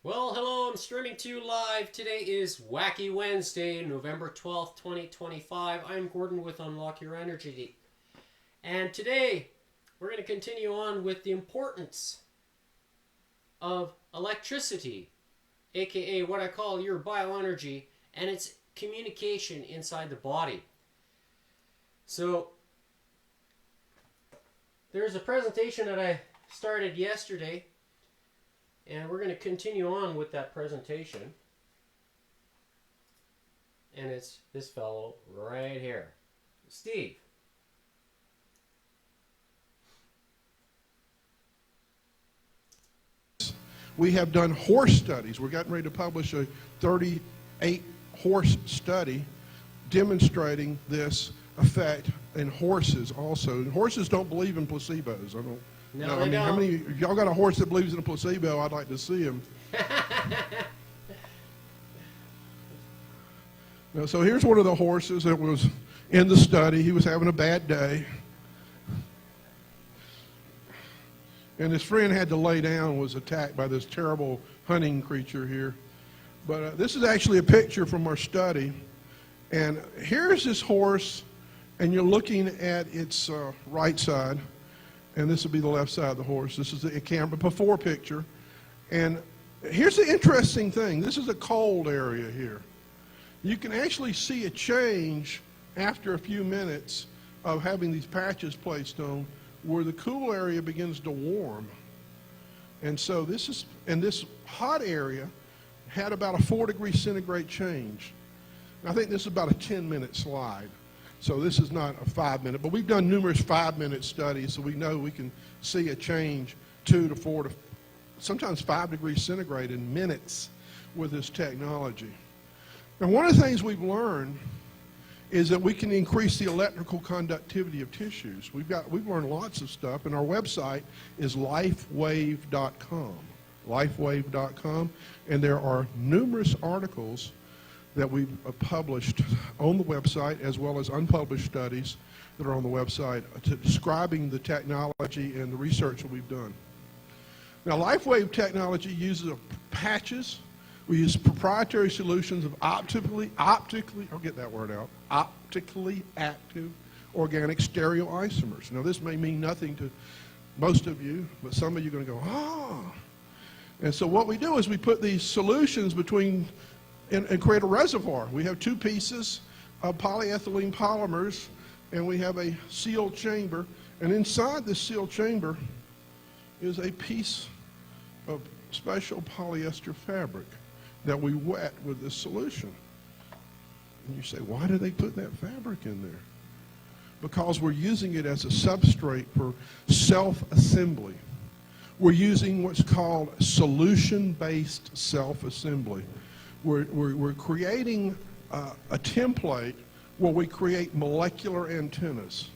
Well, hello, I'm streaming to you live. Today is Wacky Wednesday, November 12th, 2025. I'm Gordon with Unlock Your Energy. And today, we're going to continue on with the importance of electricity, aka what I call your bioenergy, and its communication inside the body. So, there's a presentation that I started yesterday, and we're going to continue on with that presentation. And it's this fellow right here, Steve. We have done horse studies. We're getting ready to publish a 38 horse study demonstrating this effect in horses also. And horses don't believe in placebos. I don't. No, I mean, don't. how many? If y'all got a horse that believes in a placebo, I'd like to see him. So here's one of the horses that was in the study. He was having a bad day. And his friend had to lay down, was attacked by this terrible hunting creature here. But this is actually a picture from our study. And here's this horse, and you're looking at its right side. And this will be the left side of the horse. This is the camera before picture. And here's the interesting thing. This is a cold area here. You can actually see a change after a few minutes of having these patches placed on, where the cool area begins to warm. And so this hot area had about a 4-degree centigrade change. And I think this is about a 10-minute slide. So this is not a 5-minute, but we've done numerous 5-minute studies, so we know we can see a change 2 to 4 to sometimes 5 degrees centigrade in minutes with this technology. Now, one of the things we've learned is that we can increase the electrical conductivity of tissues. We've learned lots of stuff, and our website is lifewave.com, lifewave.com, and there are numerous articles that we've published on the website, as well as unpublished studies that are on the website describing the technology and the research that we've done. Now, LifeWave technology uses patches. We use proprietary solutions of optically active organic stereoisomers. Now, this may mean nothing to most of you, but some of you are going to go, ah. And so what we do is we put these solutions between and create a reservoir. We have 2 pieces of polyethylene polymers, and we have a sealed chamber. And inside this sealed chamber is a piece of special polyester fabric that we wet with this solution. And you say, why do they put that fabric in there? Because we're using it as a substrate for self-assembly. We're using what's called solution-based self-assembly. We're creating a template where we create molecular antennas.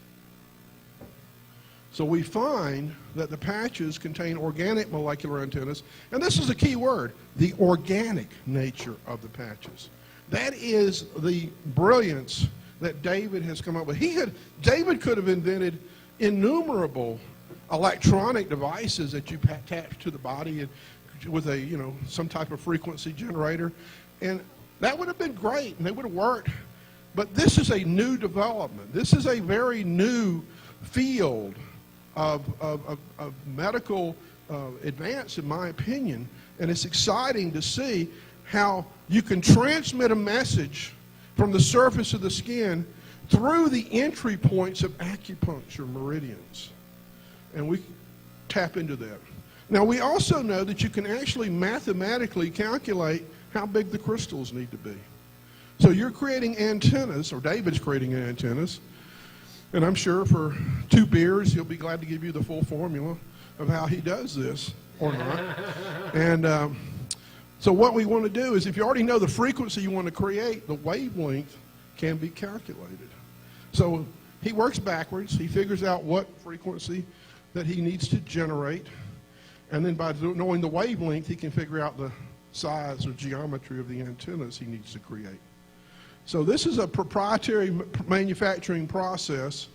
So we find that the patches contain organic molecular antennas, and this is a key word, the organic nature of the patches. That is the brilliance that David has come up with. David could have invented innumerable electronic devices that you attach to the body with a, some type of frequency generator, and that would have been great, and they would have worked. But this is a new development. This is a very new field of medical advance, in my opinion, and it's exciting to see how you can transmit a message from the surface of the skin through the entry points of acupuncture meridians. And we tap into that. Now, we also know that you can actually mathematically calculate how big the crystals need to be. So you're creating antennas, or David's creating antennas, and I'm sure for 2 beers, he'll be glad to give you the full formula of how he does this, or not. And so what we want to do is, if you already know the frequency you want to create, the wavelength can be calculated. So he works backwards. He figures out what frequency that he needs to generate. And then by knowing the wavelength, he can figure out the size or geometry of the antennas he needs to create. So this is a proprietary manufacturing process.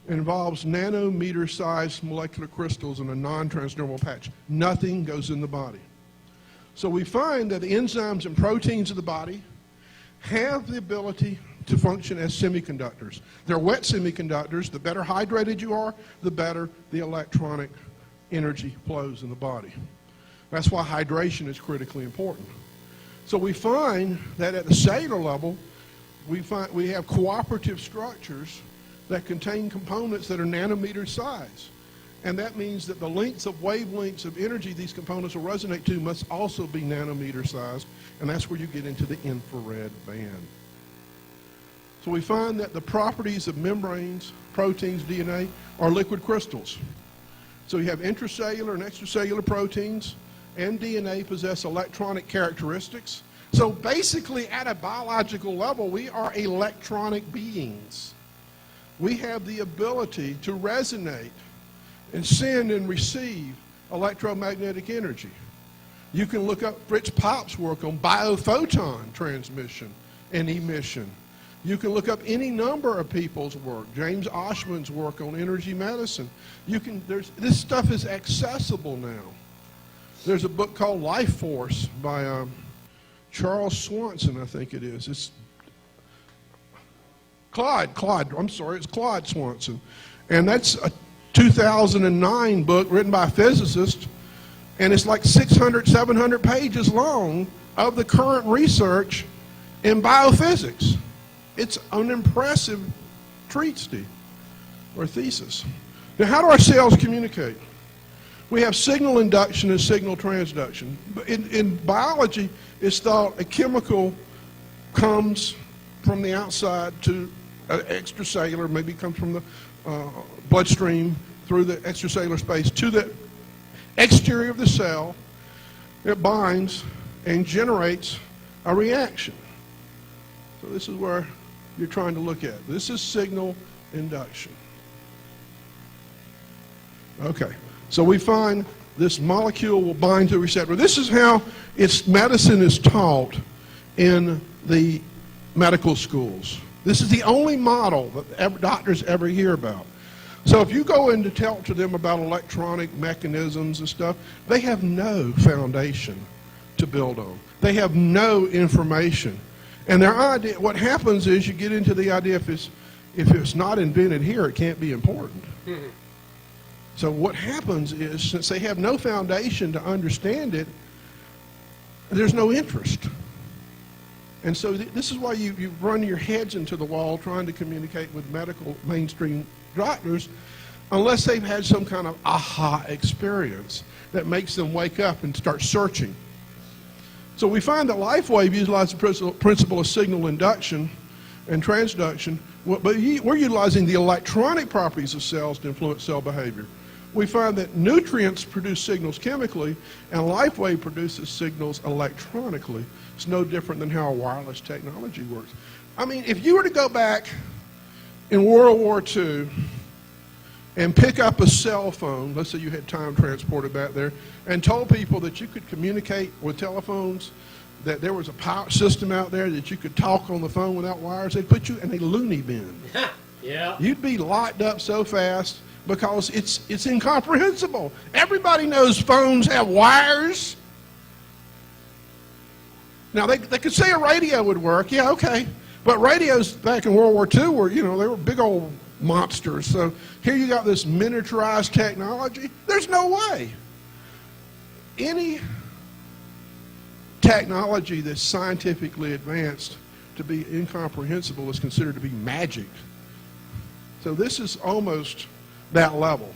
It involves nanometer-sized molecular crystals in a non-transdermal patch. Nothing goes in the body. So we find that the enzymes and proteins of the body have the ability to function as semiconductors. They're wet semiconductors. The better hydrated you are, the better the electronic energy flows in the body. That's why hydration is critically important. So we find that at the cellular level, we have cooperative structures that contain components that are nanometer size. And that means that the lengths of wavelengths of energy these components will resonate to must also be nanometer sized, and that's where you get into the infrared band. So we find that the properties of membranes, proteins, DNA are liquid crystals. So you have intracellular and extracellular proteins, and DNA possess electronic characteristics. So basically, at a biological level, we are electronic beings. We have the ability to resonate and send and receive electromagnetic energy. You can look up Fritz Pop's work on biophoton transmission and emission. You can look up any number of people's work, James Oshman's work on energy medicine. This stuff is accessible now. There's a book called Life Force by Charles Swanson, I think it is. It's Claude Swanson. And that's a 2009 book written by a physicist, and it's like 600, 700 pages long of the current research in biophysics. It's an impressive treatise or thesis. Now, how do our cells communicate? We have signal induction and signal transduction. In biology, it's thought a chemical comes from the outside to extracellular, maybe comes from the bloodstream through the extracellular space to the exterior of the cell. It binds and generates a reaction. So this is where you're trying to look at. This is signal induction. Okay, so we find this molecule will bind to a receptor. This is how medicine is taught in the medical schools. This is the only model that doctors ever hear about. So if you go in to talk to them about electronic mechanisms and stuff, they have no foundation to build on. They have no information. And their idea, what happens is you get into the idea if it's not invented here, it can't be important. Mm-hmm. So what happens is, since they have no foundation to understand it, there's no interest. And so this is why you run your heads into the wall trying to communicate with medical mainstream doctors unless they've had some kind of aha experience that makes them wake up and start searching. So we find that LifeWave utilizes the principle of signal induction and transduction, but we're utilizing the electronic properties of cells to influence cell behavior. We find that nutrients produce signals chemically, and LifeWave produces signals electronically. It's no different than how wireless technology works. I mean, if you were to go back in World War II and pick up a cell phone, let's say you had time transported back there, and told people that you could communicate with telephones, that there was a power system out there that you could talk on the phone without wires, they'd put you in a loony bin. Yeah. You'd be locked up so fast because it's incomprehensible. Everybody knows phones have wires. Now, they could say a radio would work. Yeah, okay. But radios back in World War II were, they were big old monsters. So here you got this miniaturized technology. There's no way. Any technology that's scientifically advanced to be incomprehensible is considered to be magic. So this is almost that level.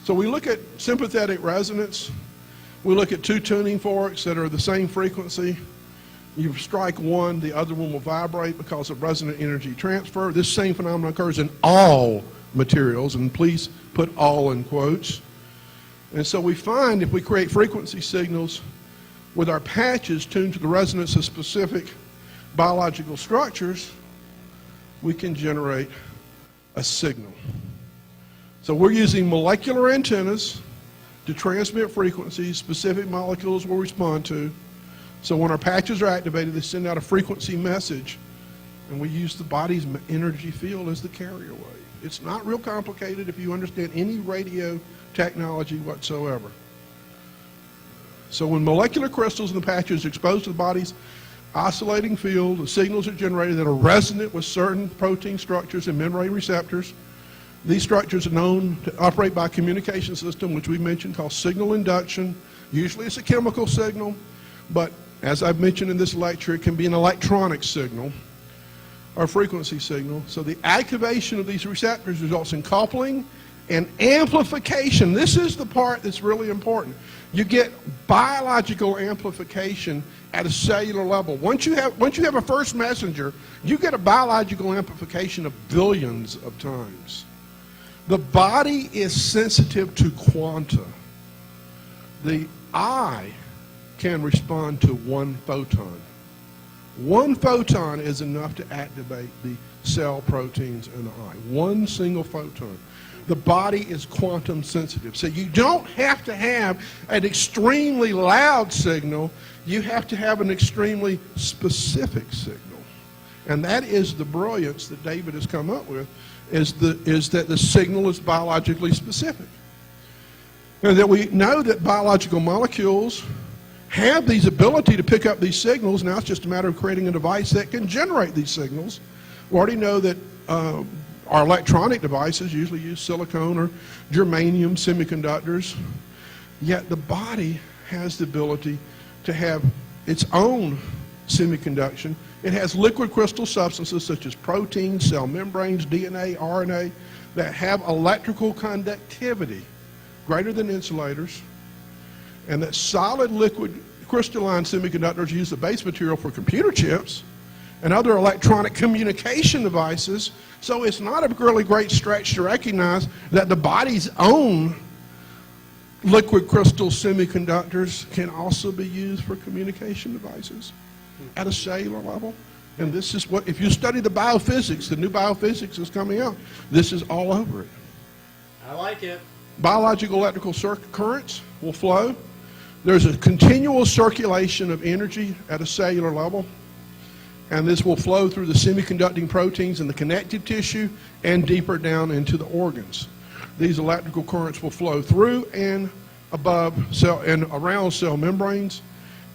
So we look at sympathetic resonance. We look at two tuning forks that are the same frequency. You strike one, the other one will vibrate because of resonant energy transfer. This same phenomenon occurs in all materials, and please put all in quotes. And so we find if we create frequency signals with our patches tuned to the resonance of specific biological structures, we can generate a signal. So we're using molecular antennas to transmit frequencies specific molecules will respond to. So when our patches are activated, they send out a frequency message, and we use the body's energy field as the carrier wave. It's not real complicated if you understand any radio technology whatsoever. So when molecular crystals in the patches are exposed to the body's oscillating field, the signals are generated that are resonant with certain protein structures and membrane receptors. These structures are known to operate by a communication system, which we mentioned, called signal induction. Usually it's a chemical signal, but as I've mentioned in this lecture, it can be an electronic signal or frequency signal. So the activation of these receptors results in coupling and amplification. This is the part that's really important. You get biological amplification at a cellular level. Once you have a first messenger, you get a biological amplification of billions of times. The body is sensitive to quanta. The eye can respond to one photon. One photon is enough to activate the cell proteins in the eye. One single photon. The body is quantum sensitive. So you don't have to have an extremely loud signal. You have to have an extremely specific signal. And that is the brilliance that David has come up with, is that the signal is biologically specific. And that we know that biological molecules have these ability to pick up these signals. Now it's just a matter of creating a device that can generate these signals. We already know that our electronic devices usually use silicone or germanium semiconductors, yet the body has the ability to have its own semiconduction. It has liquid crystal substances such as proteins, cell membranes, DNA, RNA that have electrical conductivity greater than insulators, and that solid liquid crystalline semiconductors use the base material for computer chips and other electronic communication devices. So it's not a really great stretch to recognize that the body's own liquid crystal semiconductors can also be used for communication devices at a cellular level. And this is what, if you study the biophysics, the new biophysics is coming out, this is all over it. I like it. Biological electrical currents will flow. There's a continual circulation of energy at a cellular level, and this will flow through the semiconducting proteins in the connective tissue and deeper down into the organs. These electrical currents will flow through and above cell and around cell membranes,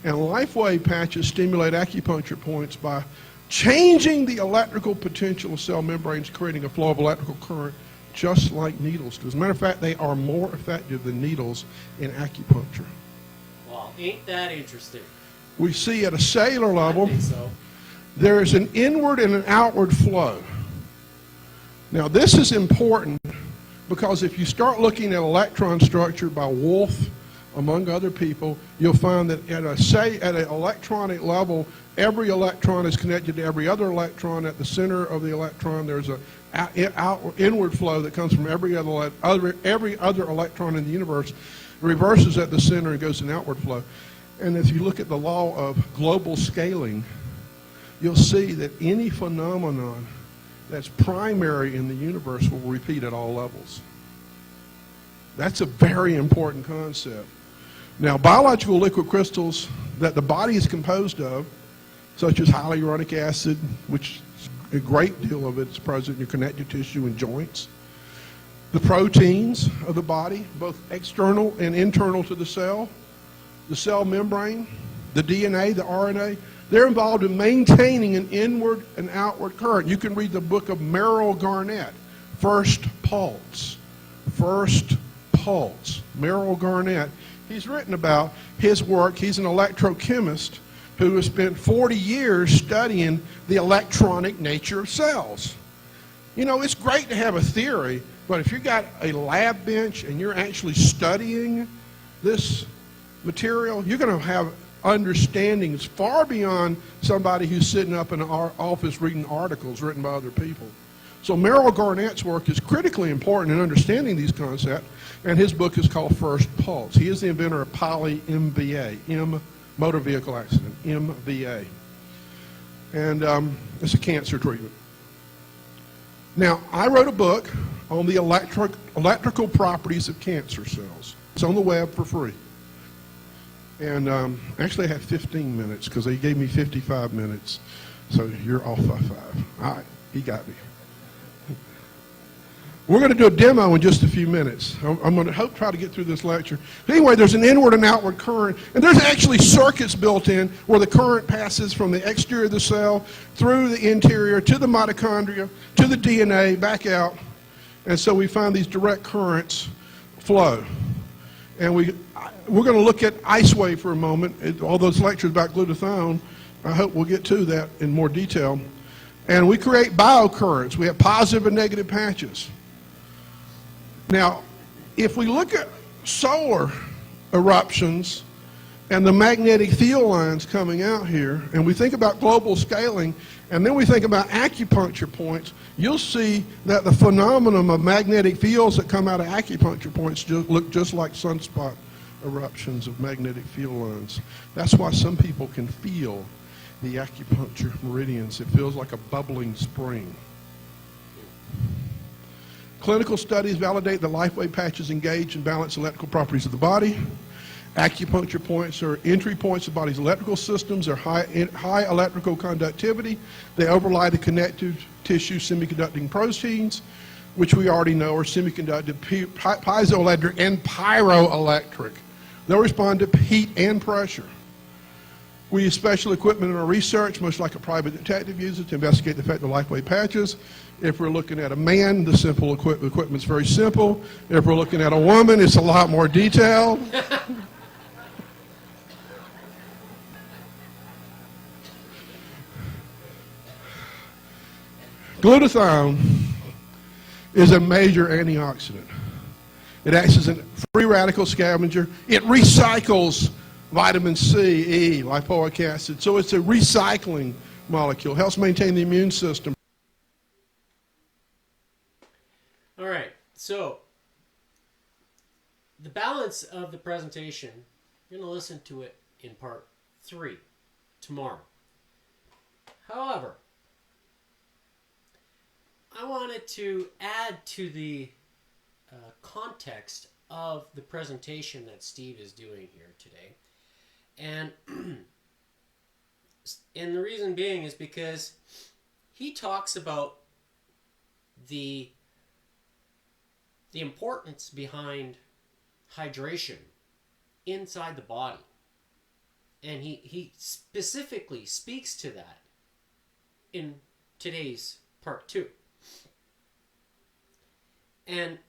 and LifeWave patches stimulate acupuncture points by changing the electrical potential of cell membranes, creating a flow of electrical current just like needles do. As a matter of fact, they are more effective than needles in acupuncture. Wow, ain't that interesting? We see at a cellular level, I think so. there is an inward and an outward flow. Now this is important because if you start looking at electron structure by Wolf, among other people, you'll find that at an electronic level, every electron is connected to every other electron. At the center of the electron, there's an inward flow that comes from every other electron in the universe, reverses at the center and goes an outward flow. And if you look at the law of global scaling, you'll see that any phenomenon that's primary in the universe will repeat at all levels. That's a very important concept. Now, biological liquid crystals that the body is composed of, such as hyaluronic acid, which a great deal of it is present in your connective tissue and joints, the proteins of the body, both external and internal to the cell membrane, the DNA, the RNA, they're involved in maintaining an inward and outward current. You can read the book of Merrill Garnett, First Pulse. Merrill Garnett. He's written about his work. He's an electrochemist who has spent 40 years studying the electronic nature of cells. You know, it's great to have a theory, but if you got a lab bench and you're actually studying this material, you're going to have understandings far beyond somebody who's sitting up in an office reading articles written by other people. So Merrill Garnett's work is critically important in understanding these concepts, and his book is called First Pulse. He is the inventor of poly-MVA, motor vehicle accident, MVA. And it's a cancer treatment. Now, I wrote a book on the electrical properties of cancer cells. It's on the web for free. And actually I have 15 minutes because they gave me 55 minutes. So you're off by 5. All right, he got me. We're going to do a demo in just a few minutes. I'm going to try to get through this lecture. Anyway, there's an inward and outward current, and there's actually circuits built in where the current passes from the exterior of the cell through the interior to the mitochondria, to the DNA, back out. And so we find these direct currents flow. And we're going to look at ice wave for a moment. All those lectures about glutathione, I hope we'll get to that in more detail. And we create biocurrents. We have positive and negative patches. Now, if we look at solar eruptions and the magnetic field lines coming out here, and we think about global scaling, and then we think about acupuncture points, you'll see that the phenomenon of magnetic fields that come out of acupuncture points look just like sunspot eruptions of magnetic field lines. That's why some people can feel the acupuncture meridians. It feels like a bubbling spring. Clinical studies validate that LifeWave patches engage and balance electrical properties of the body. Acupuncture points are entry points of the body's electrical systems. They're high electrical conductivity. They overlie the connective tissue semiconducting proteins, which we already know are semiconductive, piezoelectric, and pyroelectric. They'll respond to heat and pressure. We use special equipment in our research, much like a private detective uses, to investigate the effect of LifeWave patches. If we're looking at a man, the simple equipment's very simple. If we're looking at a woman, it's a lot more detailed. Glutathione is a major antioxidant. It acts as a free radical scavenger. It recycles vitamin C, E, lipoic acid. So it's a recycling molecule. Helps maintain the immune system. All right, so the balance of the presentation, you're going to listen to it in part 3 tomorrow. However, I wanted to add to the context of the presentation that Steve is doing here today. And the reason being is because he talks about the importance behind hydration inside the body. And he specifically speaks to that in today's part 2. And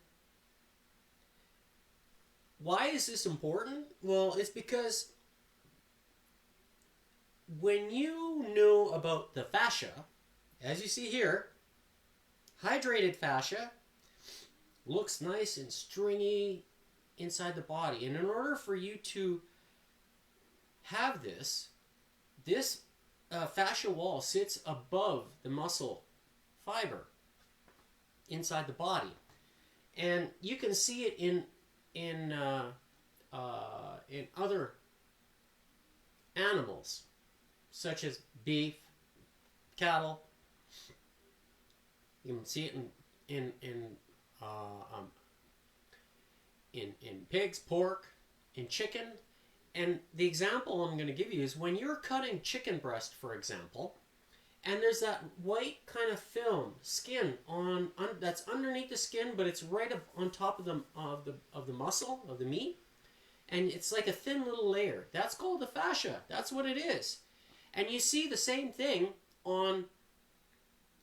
why is this important? Well, it's because when you know about the fascia, as you see here, hydrated fascia looks nice and stringy inside the body. And in order for you to have this fascia wall sits above the muscle fiber inside the body. And you can see it in other animals, such as beef, cattle. You can see it in pigs, pork, in chicken. And the example I'm going to give you is when you're cutting chicken breast, for example, and there's that white kind of film skin that's underneath the skin, but it's right on top of the muscle of the meat, and it's like a thin little layer. That's called the fascia. That's what it is. And you see the same thing on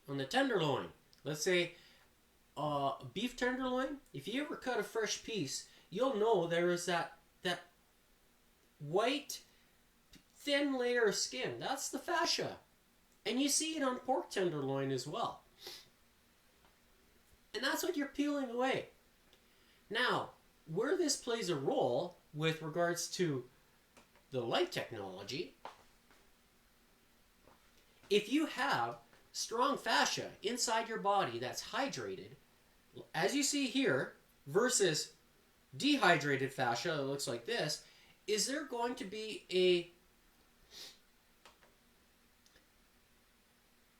the tenderloin. Let's say beef tenderloin. If you ever cut a fresh piece, you'll know there is that white thin layer of skin. That's the fascia. And you see it on pork tenderloin as well. And that's what you're peeling away. Now, where this plays a role with regards to the light technology, if you have strong fascia inside your body that's hydrated, as you see here, versus dehydrated fascia that looks like this, is there going to be a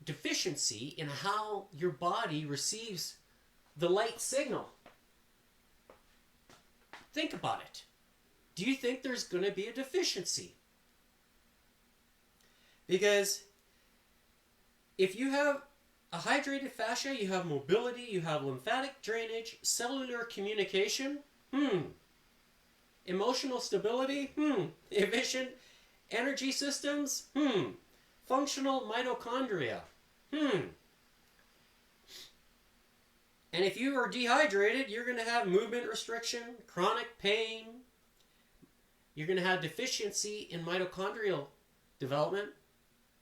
deficiency in how your body receives the light signal? Think about it. Do you think there's going to be a deficiency? Because if you have A hydrated fascia, you have mobility, you have lymphatic drainage, cellular communication, emotional stability, efficient energy systems, functional mitochondria, And if you are dehydrated, you're going to have movement restriction, chronic pain. You're going to have deficiency in mitochondrial development,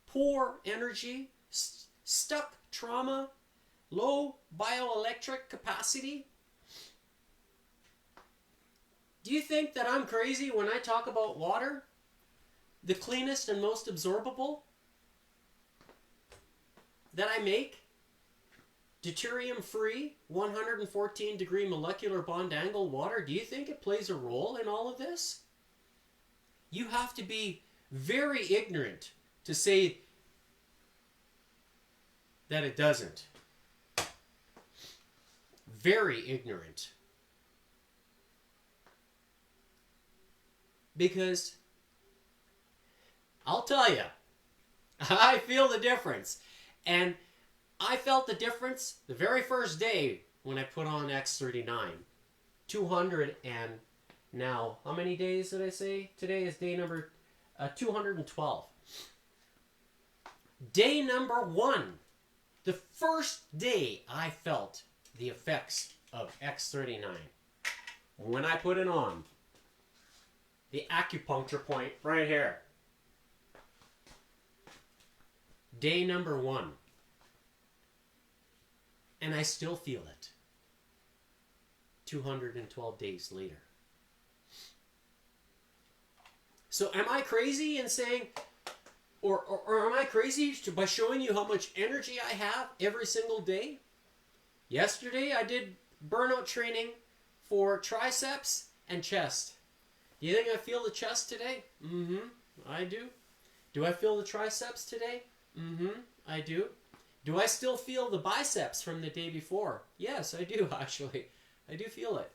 poor energy, stuck trauma, low bioelectric capacity. Do you think that I'm crazy when I talk about water? The cleanest and most absorbable that I make? Deuterium-free, 114 degree molecular bond angle water. Do you think it plays a role in all of this? You have to be very ignorant to say that it doesn't. Very ignorant. Because I'll tell you, I feel the difference. And I felt the difference the very first day when I put on X39. 200 and now, how many days did I say? Today is day number 212. Day number 1. The first day I felt the effects of X39. When I put it on. The acupuncture point right here. Day number 1. And I still feel it. 212 days later. So am I crazy in saying, or am I crazy by showing you how much energy I have every single day? Yesterday I did burnout training for triceps and chest. Do you think I feel the chest today? I do. Do I feel the triceps today? I do. Do I still feel the biceps from the day before? Yes, I do actually. I do feel it.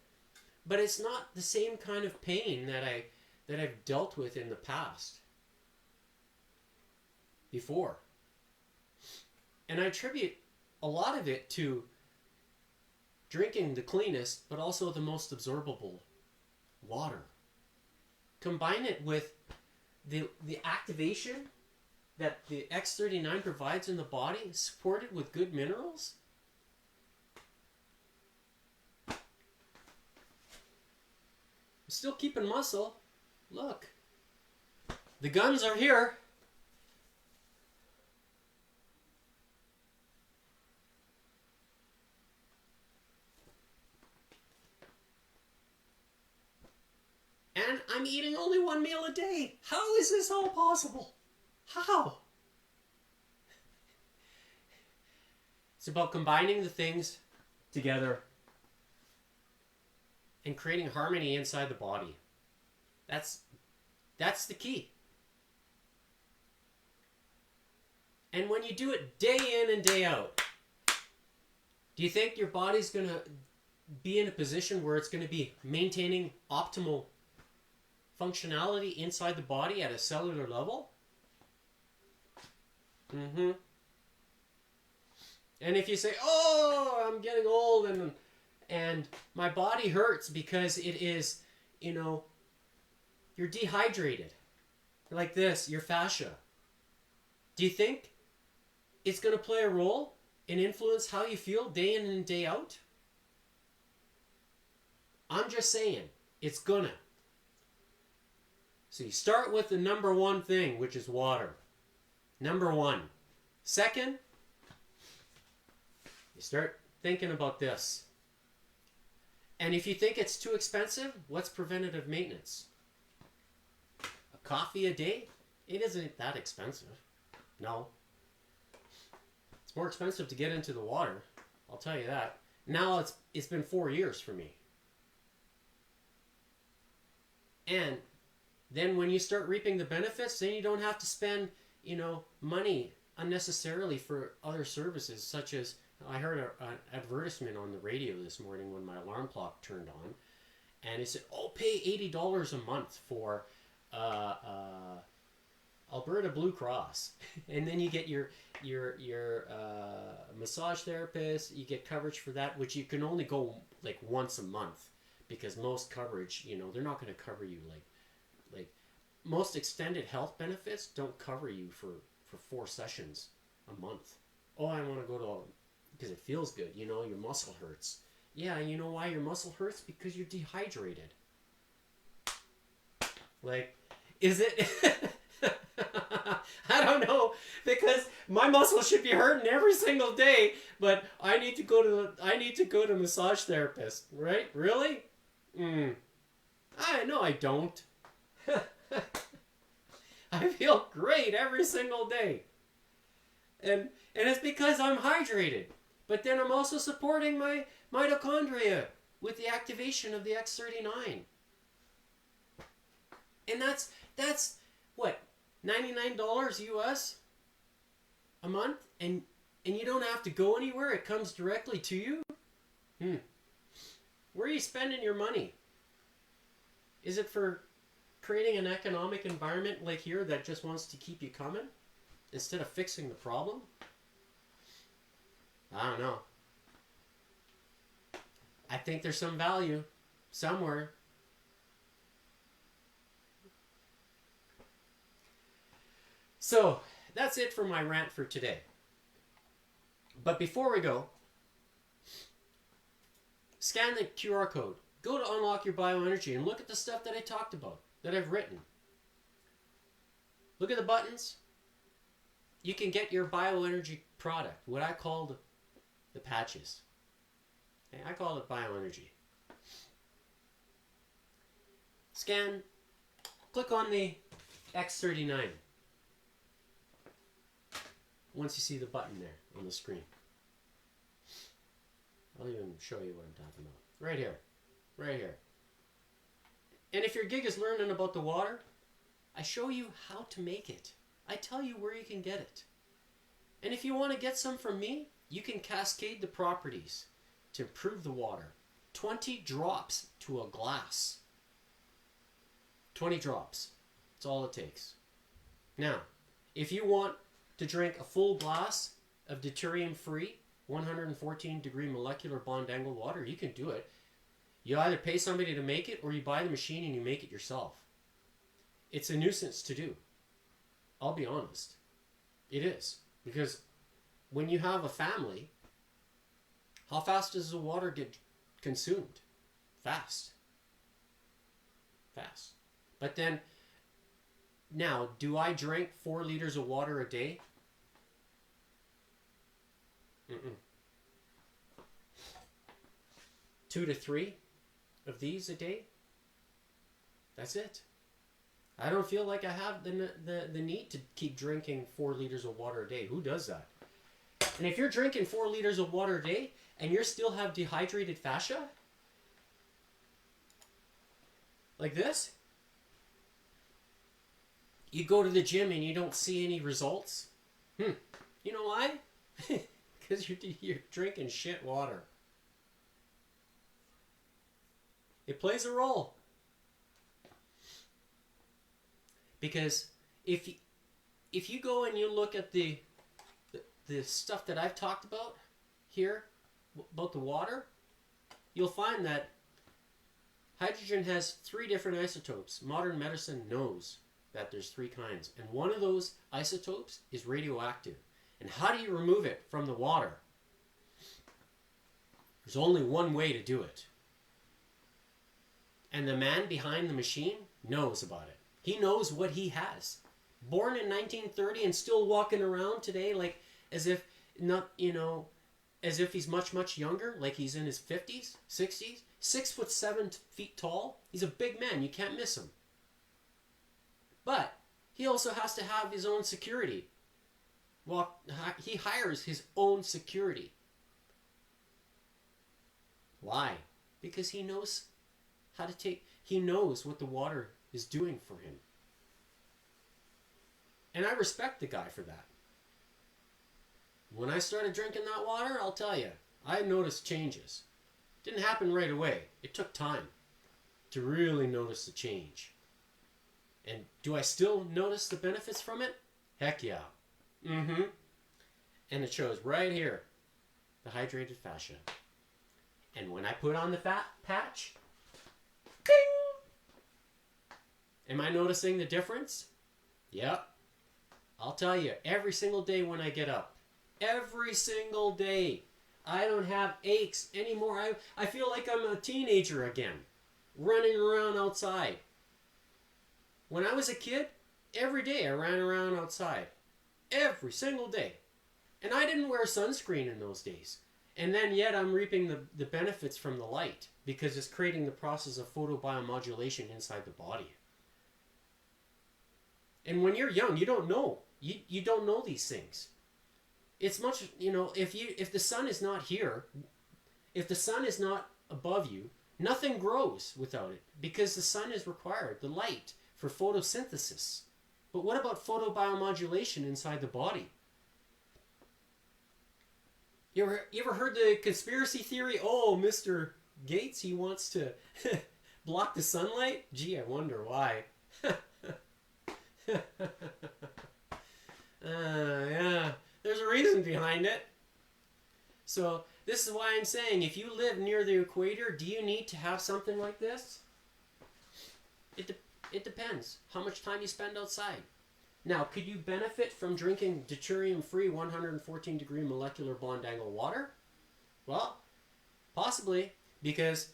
But it's not the same kind of pain that I've dealt with in the past. Before. And I attribute a lot of it to drinking the cleanest but also the most absorbable water. Combine it with the activation that the X39 provides in the body, supported with good minerals. I'm still keeping muscle. Look. The guns are here. And I'm eating only one meal a day. How is this all possible? How? It's about combining the things together and creating harmony inside the body. That's the key. And when you do it day in and day out, do you think your body's going to be in a position where it's going to be maintaining optimal functionality inside the body at a cellular level? And if you say, oh, I'm getting old and my body hurts because it is, you're dehydrated. Like this, your fascia. Do you think it's going to play a role and influence how you feel day in and day out? I'm just saying, it's gonna. So you start with the number 1 thing, which is water. Number 1. Second, you start thinking about this. And if you think it's too expensive, what's preventative maintenance? A coffee a day? It isn't that expensive. No. It's more expensive to get into the water. I'll tell you that. Now it's been 4 years for me. And then when you start reaping the benefits, then you don't have to spend, money unnecessarily for other services, such as, I heard an advertisement on the radio this morning when my alarm clock turned on, and it said, pay $80 a month for Alberta Blue Cross, and then you get your massage therapist. You get coverage for that, which you can only go like once a month, because most coverage, they're not going to cover you like most extended health benefits don't cover you for 4 sessions a month. Oh, I want to go to, because it feels good. Your muscle hurts. Yeah, and you know why your muscle hurts? Because you're dehydrated. Like, is it? I don't know, because my muscles should be hurting every single day, but I need to go to a massage therapist, right? Really? I don't. I feel great every single day. And it's because I'm hydrated. But then I'm also supporting my mitochondria with the activation of the X39. And that's what, $99 US a month, and you don't have to go anywhere. It comes directly to you. Where are you spending your money? Is it for creating an economic environment like here that just wants to keep you coming instead of fixing the problem? I don't know. I think there's some value somewhere. So, that's it for my rant for today. But before we go, scan the QR code. Go to Unlock Your Bioenergy and look at the stuff that I talked about, that I've written. Look at the buttons. You can get your bioenergy product, what I call the patches. Okay, I call it bioenergy. Scan, click on the X39. Once you see the button there on the screen. I'll even show you what I'm talking about. Right here. Right here. And if your gig is learning about the water, I show you how to make it. I tell you where you can get it. And if you want to get some from me, you can cascade the properties to improve the water. 20 drops to a glass. 20 drops. That's all it takes. Now, if you want to drink a full glass of deuterium-free 114 degree molecular bond angle water, you can do it. You either pay somebody to make it or you buy the machine and you make it yourself. It's a nuisance to do. I'll be honest. It is. Because when you have a family, how fast does the water get consumed? Fast. Fast. But then, now, do I drink 4 liters of water a day? 2 to 3 of these a day. That's it. I don't feel like I have the need to keep drinking 4 liters of water a day. Who does that? And if you're drinking 4 liters of water a day and you still have dehydrated fascia, like this, you go to the gym and you don't see any results. You know why? Because you're drinking shit water. It plays a role. Because if you go and you look at the stuff that I've talked about here, about the water, you'll find that hydrogen has 3 different isotopes. Modern medicine knows that there's 3 kinds. And one of those isotopes is radioactive. And how do you remove it from the water? There's only one way to do it. And the man behind the machine knows about it. He knows what he has. Born in 1930 and still walking around today like as if he's much, much younger, like he's in his 50s, 60s, 6'7" tall. He's a big man. You can't miss him. But he also has to have his own security. Well, he hires his own security. Why? Because he knows he knows what the water is doing for him. And I respect the guy for that. When I started drinking that water, I'll tell you, I noticed changes. It didn't happen right away. It took time to really notice the change. And do I still notice the benefits from it? Heck yeah. Mm-hmm. And it shows right here, the hydrated fascia. And when I put on the fat patch, ding! Am I noticing the difference? Yep. I'll tell you, every single day when I get up, every single day, I don't have aches anymore. I feel like I'm a teenager again, running around outside. When I was a kid, every day I ran around outside. Every single day. And I didn't wear sunscreen in those days. And then yet I'm reaping the benefits from the light because it's creating the process of photobiomodulation inside the body. And when you're young, you don't know. You don't know these things. It's much, if the sun is not here, if the sun is not above you, nothing grows without it because the sun is required, the light, for photosynthesis. But what about photobiomodulation inside the body? You ever heard the conspiracy theory? Oh, Mr. Gates, he wants to block the sunlight? Gee, I wonder why. Yeah, there's a reason behind it. So this is why I'm saying, if you live near the equator, do you need to have something like this? It depends how much time you spend outside. Now, could you benefit from drinking deuterium-free 114 degree molecular bond angle water? Well, possibly, because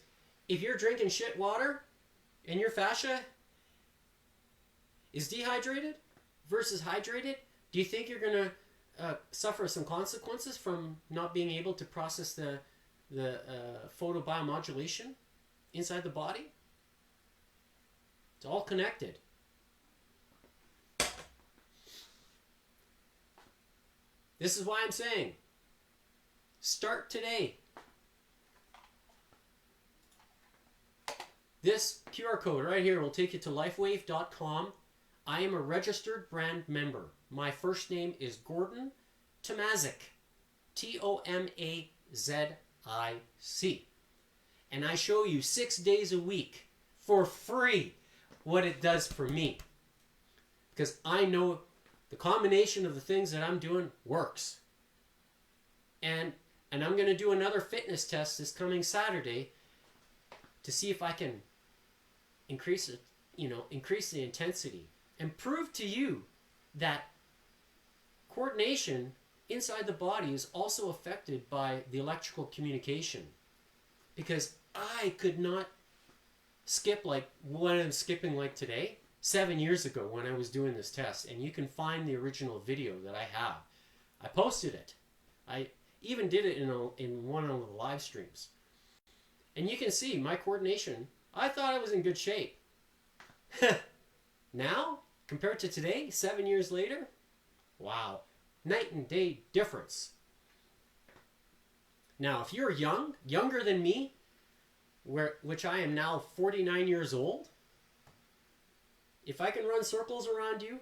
if you're drinking shit water and your fascia is dehydrated versus hydrated, do you think you're going to suffer some consequences from not being able to process the photobiomodulation inside the body? It's all connected. This is why I'm saying, start today. This QR code right here will take you to lifewave.com. I am a registered brand member. My first name is Gordon Tomazic. Tomazic. And I show you 6 days a week for free what it does for me. Because I know the combination of the things that I'm doing works. And I'm going to do another fitness test this coming Saturday to see if I can increase it, increase the intensity and prove to you that coordination inside the body is also affected by the electrical communication. Because I could not skip like what I'm skipping like today 7 years ago when I was doing this test, and you can find the original video that I have. I posted it. I even did it in one of the live streams. And you can see my coordination. I thought I was in good shape. Now, compared to today, 7 years later, wow, night and day difference. Now, if you're younger than me, which I am now 49 years old, if I can run circles around you,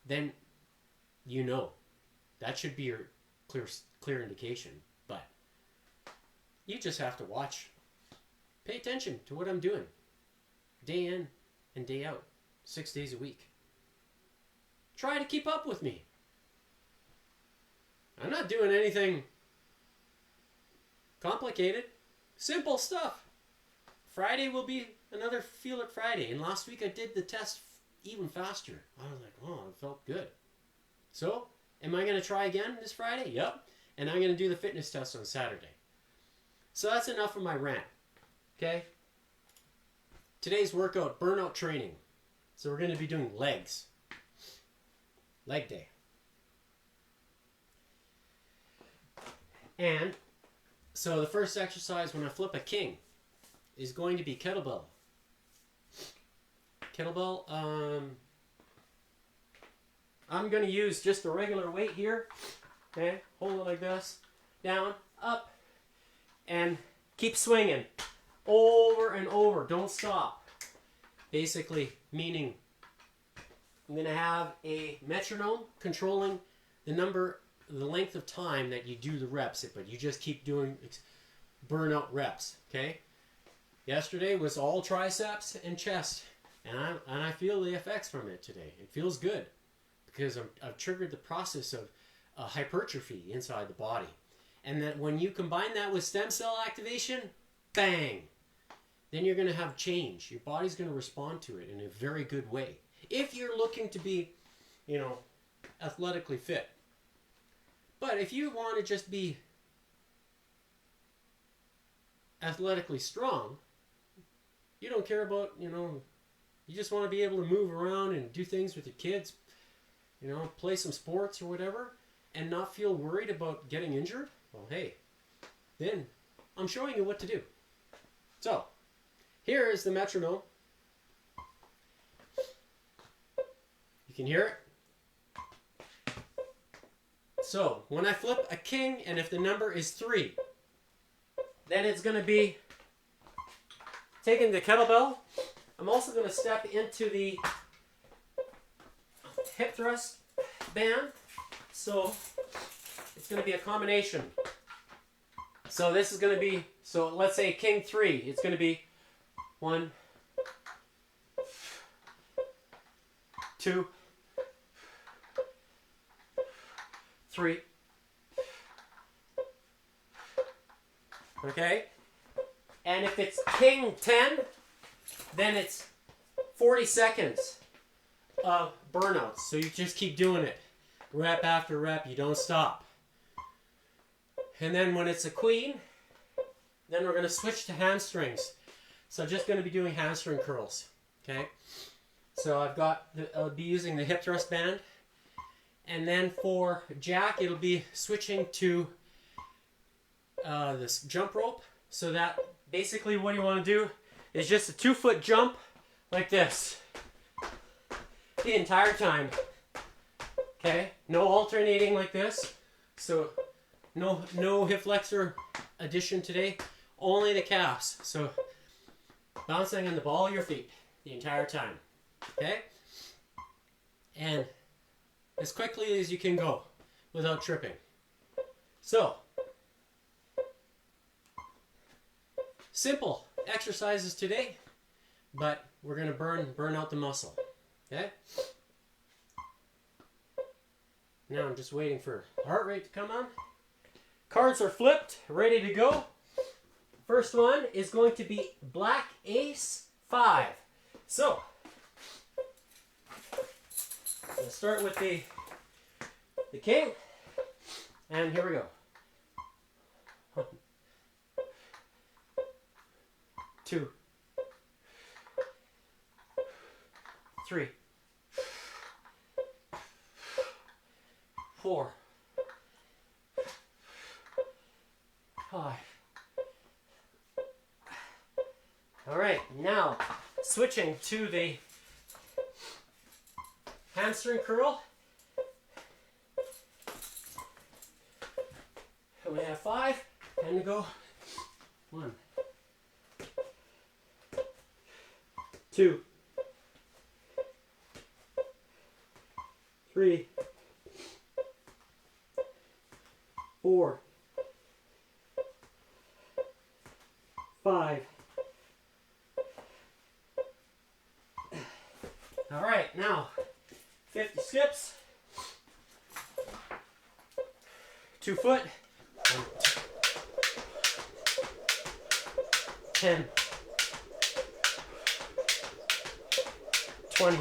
then that should be your clear indication. But you just have to watch. Pay attention to what I'm doing. Day in and day out. 6 days a week. Try to keep up with me. I'm not doing anything complicated. Simple stuff. Friday will be another Feel It Friday. And last week I did the test even faster. I was like, oh, it felt good. So, am I going to try again this Friday? Yep. And I'm going to do the fitness test on Saturday. So that's enough of my rant. Okay? Today's workout, burnout training. So we're going to be doing legs. Leg day. And so the first exercise when I flip a king is going to be kettlebell. Kettlebell, I'm going to use just a regular weight here. Okay, hold it like this. Down, up, and keep swinging. Over and over, don't stop. Basically, meaning I'm going to have a metronome controlling the length of time that you do the reps, but you just keep doing burnout reps, okay? Yesterday was all triceps and chest, And I feel the effects from it today. It feels good because I've triggered the process of hypertrophy inside the body. And that when you combine that with stem cell activation, bang, then you're going to have change. Your body's going to respond to it in a very good way. If you're looking to be, you know, athletically fit. But if you want to just be athletically strong, you don't care about, you know, you just want to be able to move around and do things with your kids, you know, play some sports or whatever, and not feel worried about getting injured, well, hey, then I'm showing you what to do. So, here is the metronome. You can hear it. So, when I flip a king, and if the number is 3, then it's going to be taking the kettlebell. I'm also going to step into the hip thrust band. So, it's going to be a combination. So this is going to be, so let's say king 3. It's going to be 1, 2, 3. Okay? And if it's king 10, then it's 40 seconds of burnouts. So you just keep doing it. Rep after rep, you don't stop. And then when it's a queen, then we're going to switch to hamstrings. So I'm just going to be doing hamstring curls. Okay? So I'll be using the hip thrust band. And then for jack, it'll be switching to this jump rope. So that basically what you want to do is just a 2-foot jump like this the entire time. Okay? No alternating like this. So no hip flexor addition today. Only the calves. So bouncing on the ball of your feet the entire time. Okay? And as quickly as you can go without tripping. So, simple exercises today, but we're going to burn out the muscle. Okay? Now I'm just waiting for heart rate to come on. Cards are flipped, ready to go. First one is going to be Black Ace 5. So, we'll start with the king, and here we go. 1, 2, 3, 4, 5. All right, now switching to the hamstring curl. And we have 5. Time to go. 1, 2, 3, 4, 5. All right, now 50 skips. 2 foot. 10, 20,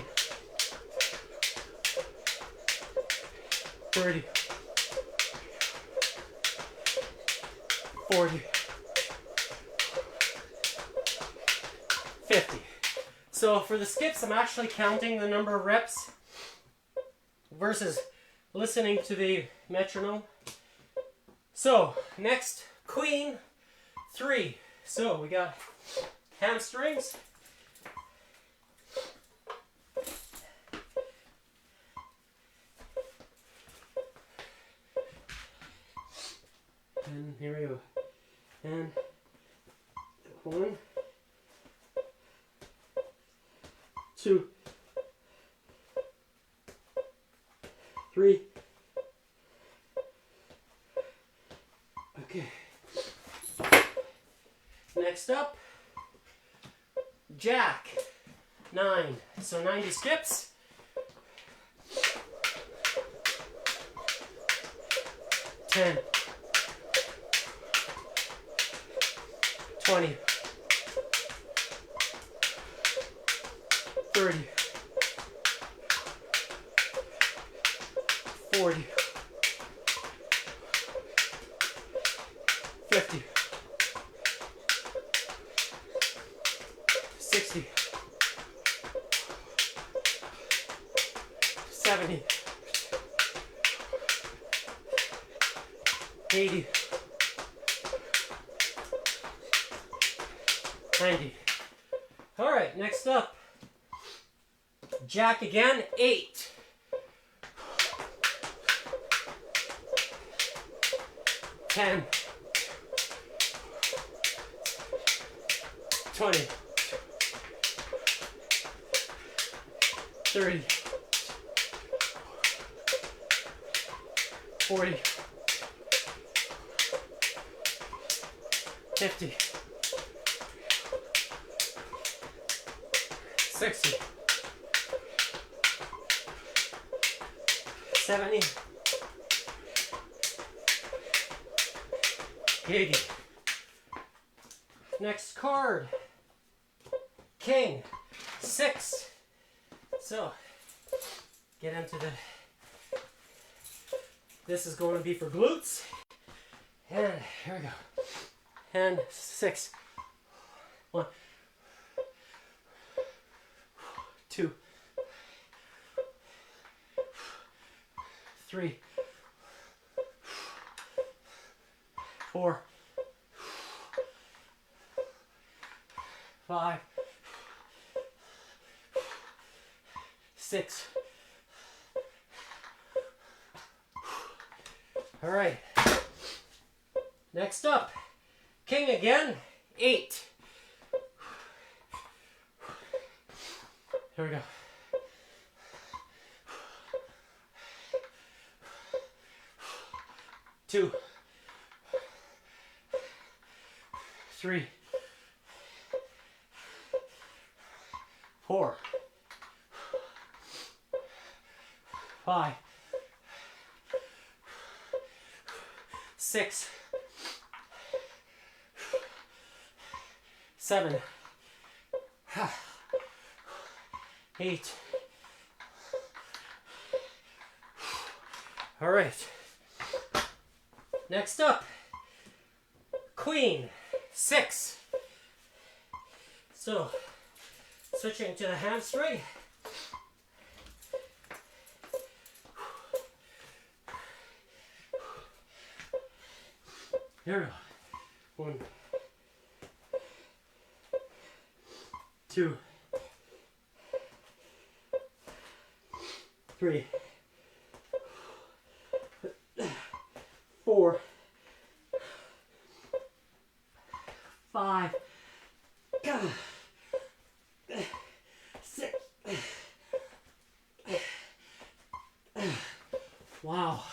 30, 40, 50. So for the skips, I'm actually counting the number of reps versus listening to the metronome. So next, Queen 3. So we got hamstrings. And here we go. And 1, 2, 3. Okay. Next up, Jack. 9. So 90 skips. 10. 20. 30. 40. 50. 60. 70. 80. 90. All right, next up, jack again, 8. 10. 20. 30. 40. 50. 60. 70. 80. Next card, king, 6. So, get into the, this is going to be for glutes. And here we go. And 6. 1, 2, 3, 4, 5, 6. All right. Next up, king again, 8. Here we go. 2, 3, 4, 5, 6, 7, 8. All right. Next up, queen, 6. So, switching to the hamstring. Here we go. 1, 2, 3, 4, 5, 6. Wow.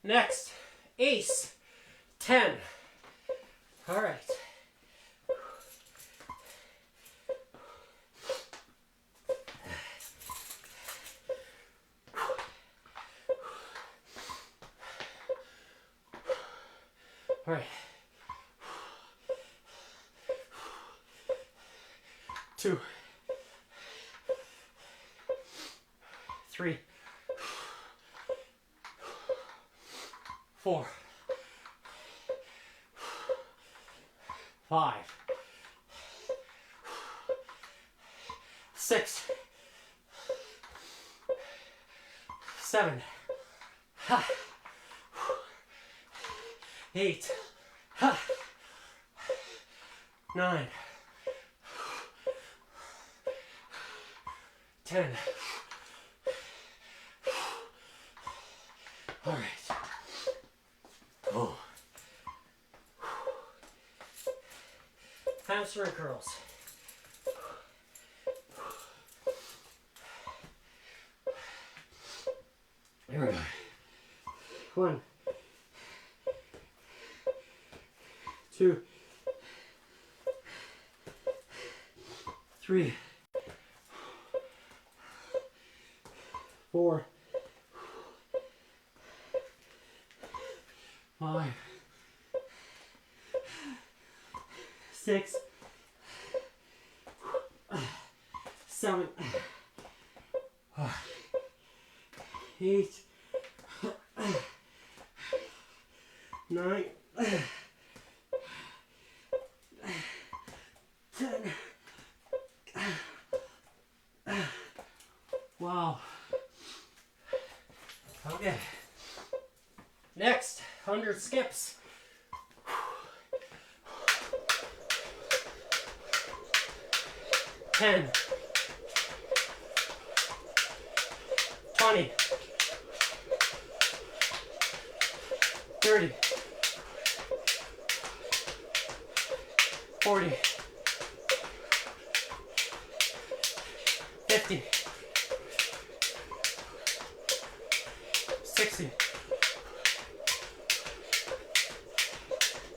Next, ace, 10. All right. All right. 2, 3, 4, 5, 6, 7, 8, 9, 10. All right. Oh. Hamstring curls. Here we go. 1, 2, 3, 4, 5, 6, 7, 8, 9, 10. Wow. Okay. Next, 100 skips. 10, 20, 30, 40, 50, 60,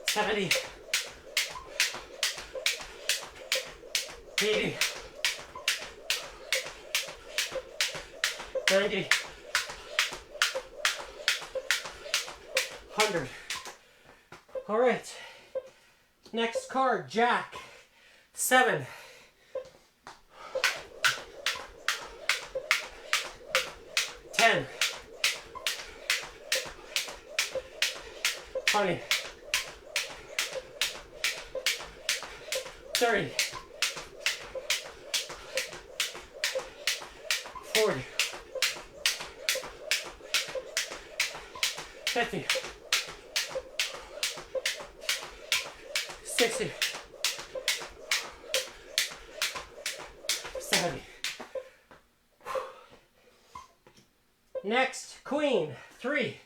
70, 80, 90, 100. All right. Next card, Jack. 7. 10. 20. 30. 40. 50. 60. 70. Next, Queen. 3.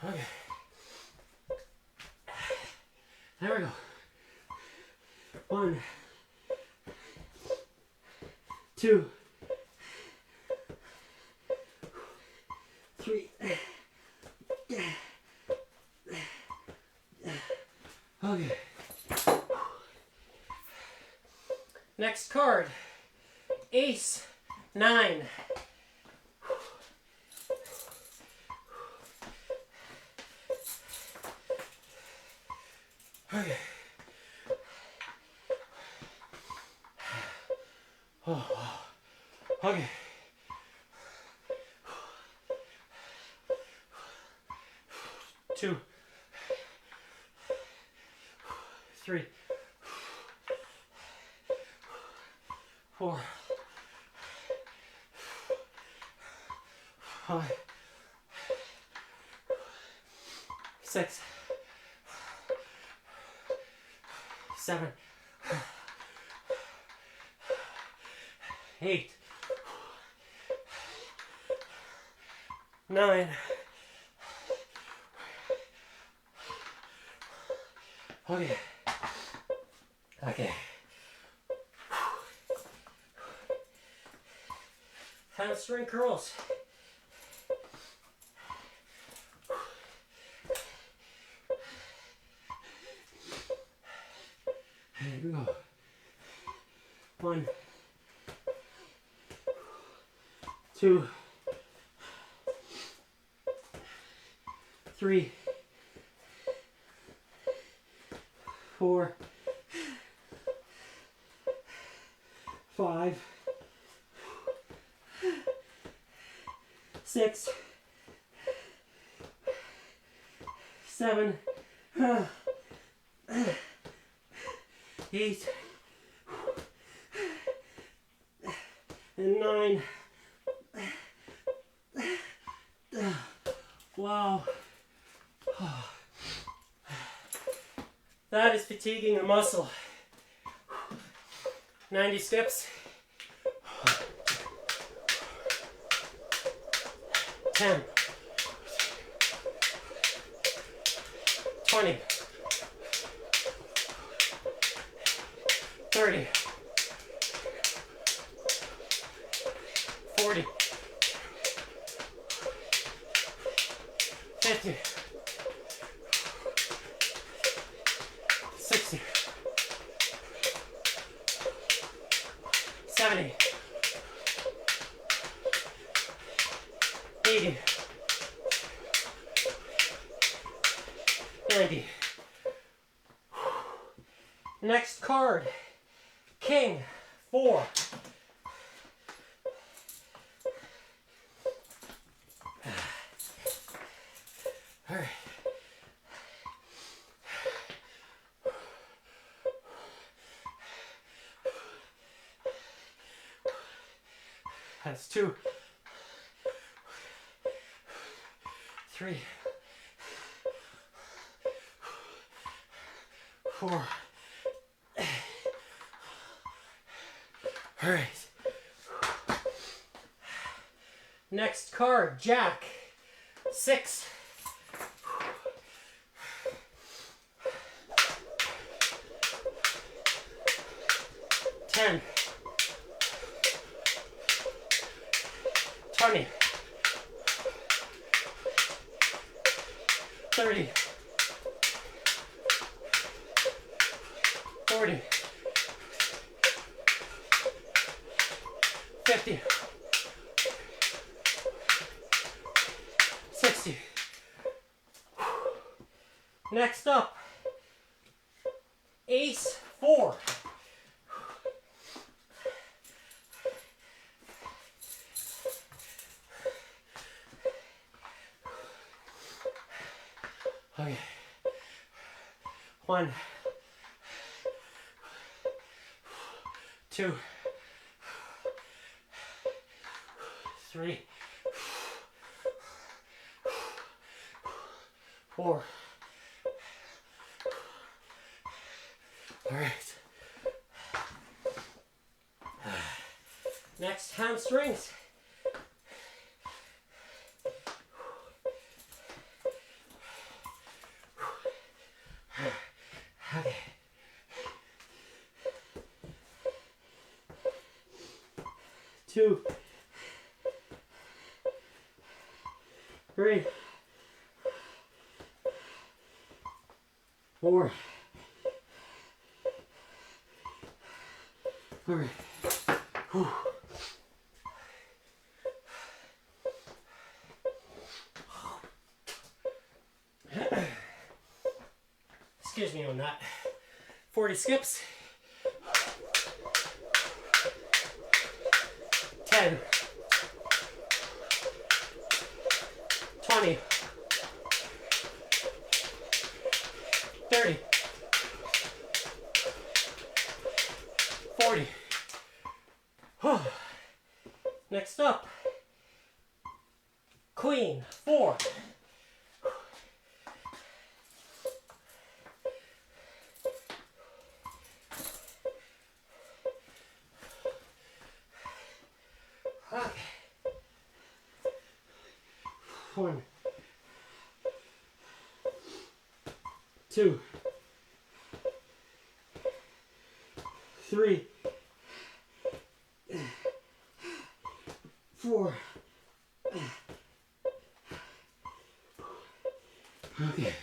Okay. There we go. 1, 2, 3. Okay. Next card. Ace. 9. Okay. Oh. Okay. 2, 3, 4, 5, 6, 7, 8, 9. Okay. Okay. Hamstring curls. Here we go. 1, 2, 3, 4, 5, 6, 7, 8, and 9. Wow. That is fatiguing a muscle. 90 steps. 10. 20. 30. 40. 50, 60, 70, 80, 90. Next card, King 4. All right. That's 2, 3, 4. All right. Next card, Jack 6. 10, 20, 30, 40, 50, 60. Next up, Ace 4. Okay. 1, 2, 3, 4. All right. Next, hamstrings. Okay. 2, 3, 4. All right. Whew. Excuse me on that. 40 skips. 10, 20, 30, 40. Next up, Queen 4. Okay. 1, 2, 3, 4. Okay.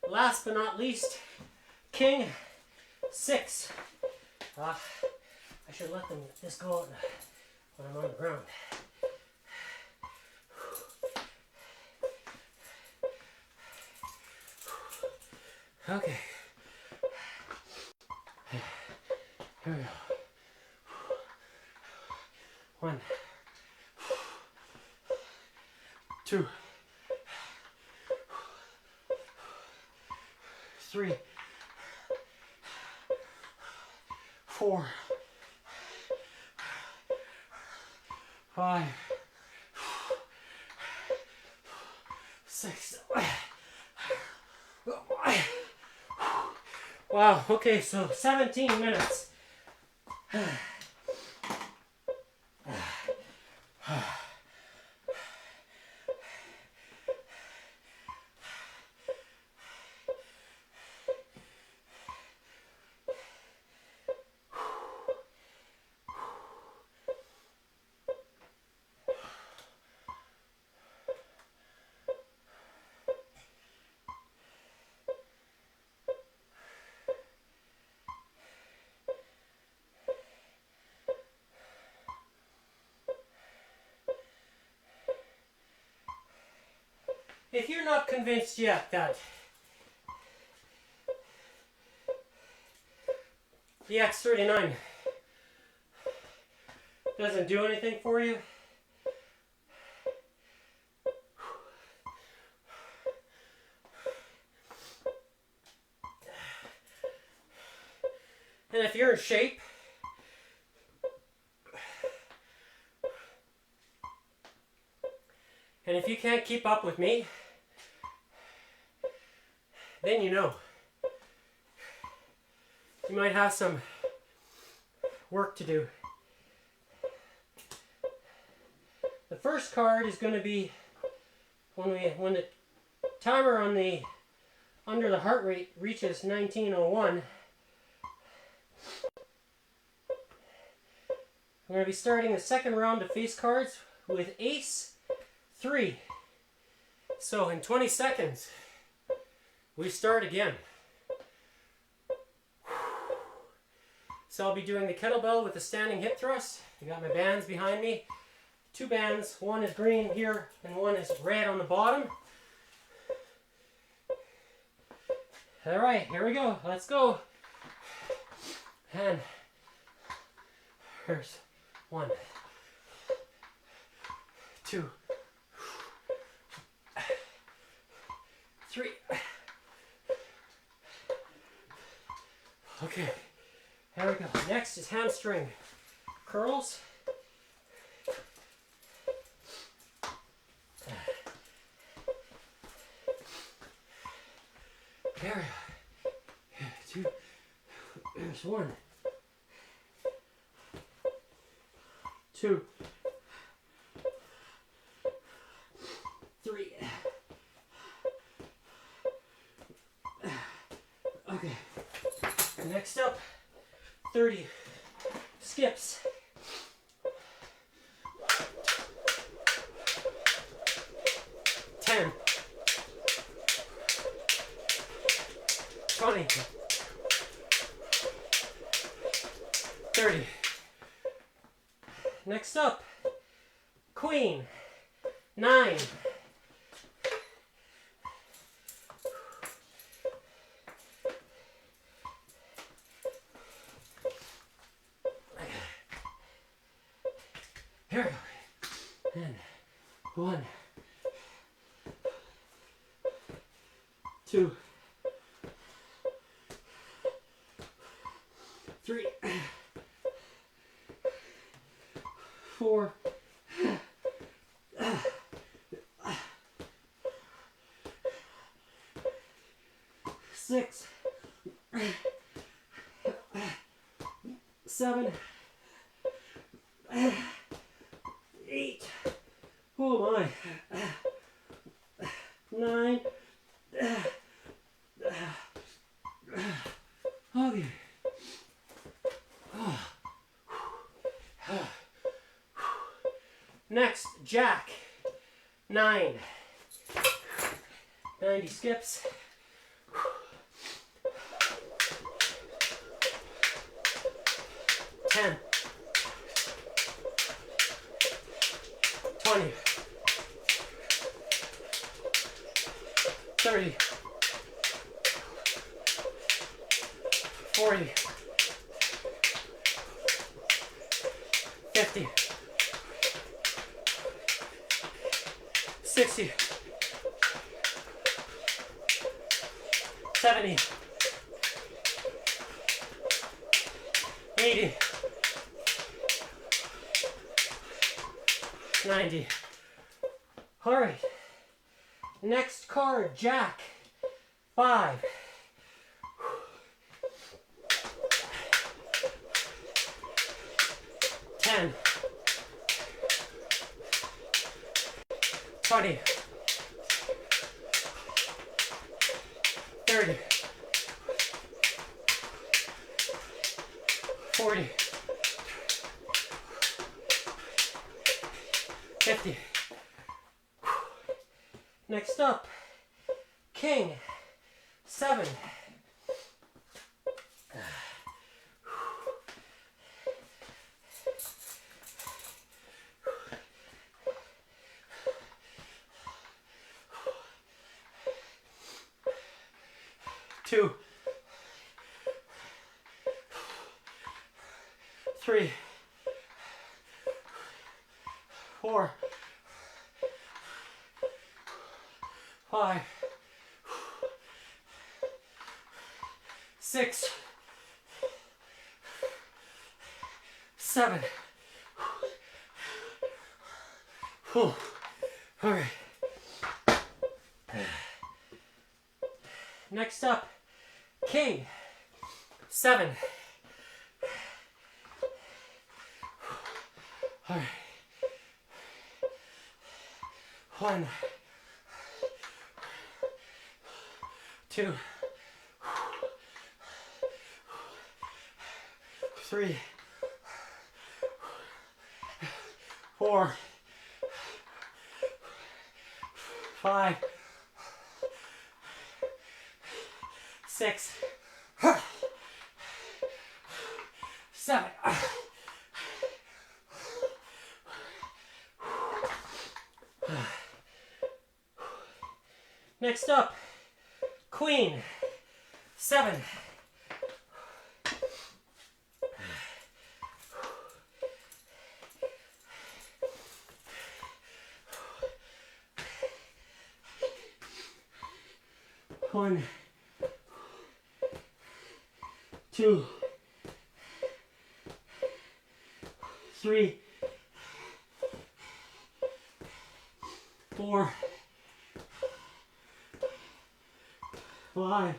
Last but not least, King 6. I should let them just go out when I'm on the ground. Okay. Here we go. 1, 2, 3, 4, 5, 6. Wow, okay, so 17 minutes. If you're not convinced yet that the X39 doesn't do anything for you, and if you're in shape, and if you can't keep up with me, then you know. You might have some work to do. The first card is going to be when the timer on the under the heart rate reaches 1901. I'm going to be starting the second round of face cards with Ace 3. So in 20 seconds, we start again. So I'll be doing the kettlebell with the standing hip thrust. I got my bands behind me. 2 bands, one is green here and one is red on the bottom. All right, here we go. Let's go. And here's 1, 2, 3. Okay, here we go. Next is hamstring curls. There we go. 2. There's 1, 2, 3. Okay. Next up, 30 skips. 10, 20, 30. Next up, Queen, 9. Here we go. And 1, 2, 3, 4, 6, 7, 8. Oh my. 9. Okay. Next, Jack. 9. 90 skips. 10. 20. 30. 40. 50. 60. 70. 80. 90. All right. Next card, Jack. 5. 10. 20. 30. 40. 50. Next up, King. 7. 8. 2, 3, 4, 5, 6, 7. Whew. All right. Next up, king. 7. All right. 1, 2, 3, 4, 5, 6, 7. Next up, queen. 7. 1, 2, 3, 4, 5,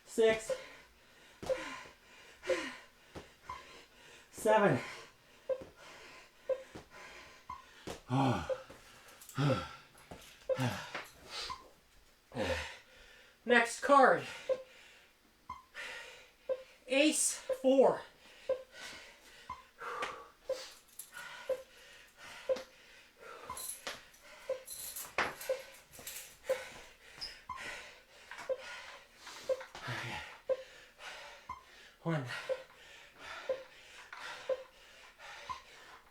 6, 7. Next card, ace 4. 1,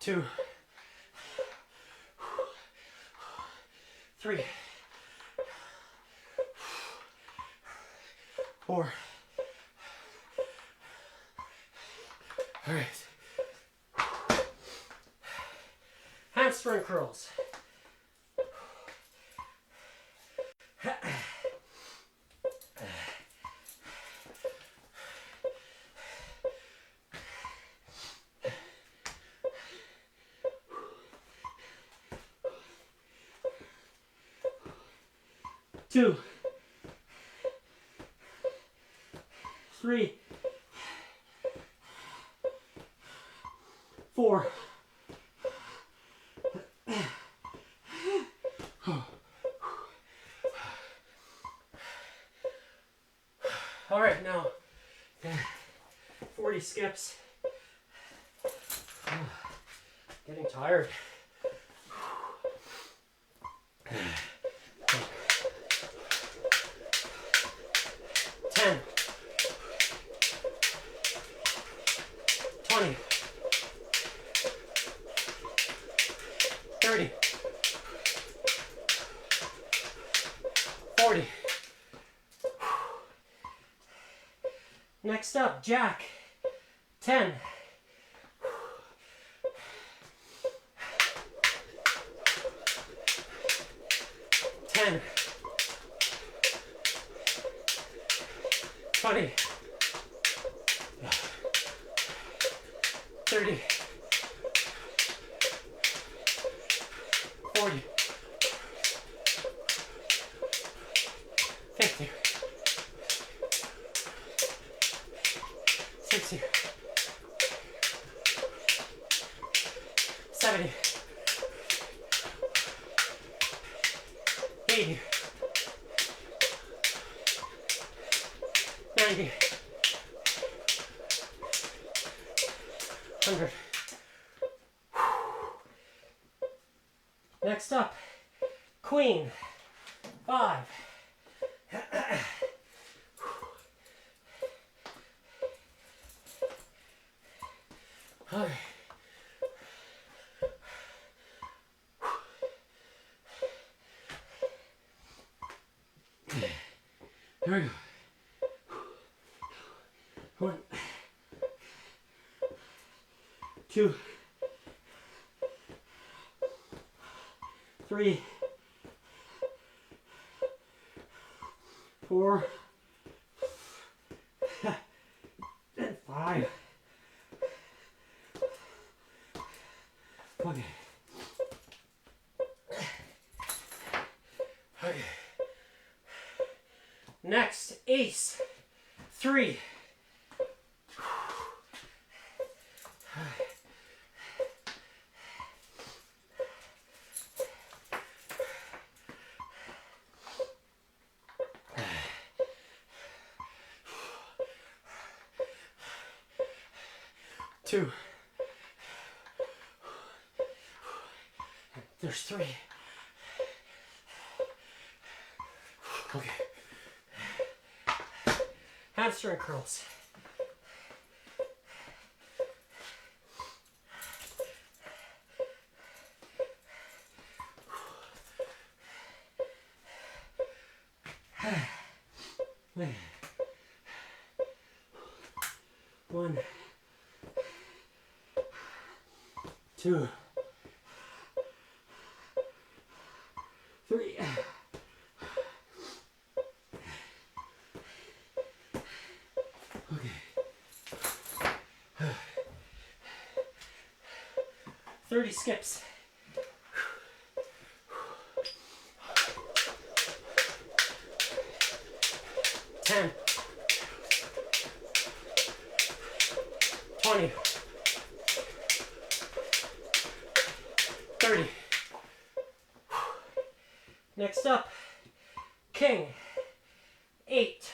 2, 3, 4. All right. Hamstring curls. 2, 3, 4. All right, now 40 skips. Getting tired. 10, 20, 30, 40. Next up, jack. 10. 10. 20. 30. 40. 50. 60. 70. 80. 90. 100. Next up, queen. 5. All right. Here we go. 1, 2, 3, 4, and 5. Okay. Okay. Next, ace. 3. 2. There's 3. Okay. Hamstring curls. One, 2, 3. Okay. 30 skips. 10, 20, 30. Next up, king. 8.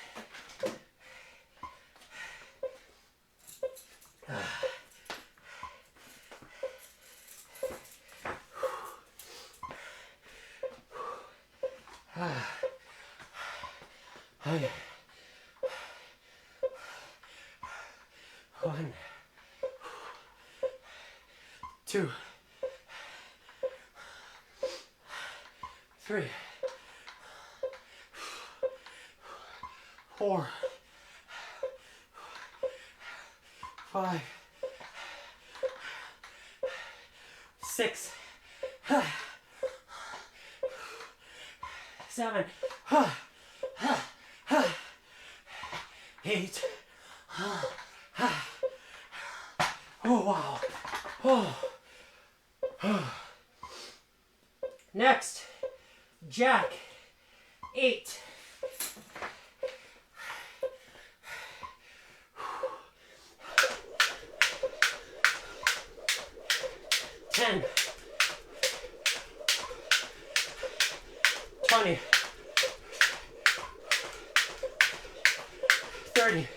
1, 2, 3, 4, 5, 6, 7, 8. Oh, wow. Oh. Next, jack. 8. 10, 20, 30,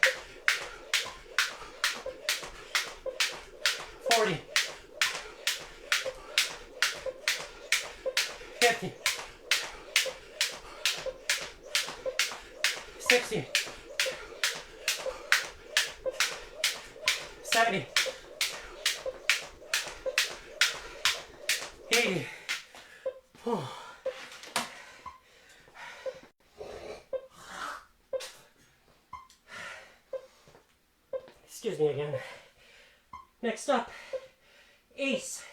40, 50, 60, 70, 80. Oh. Excuse me again. Next up, ace.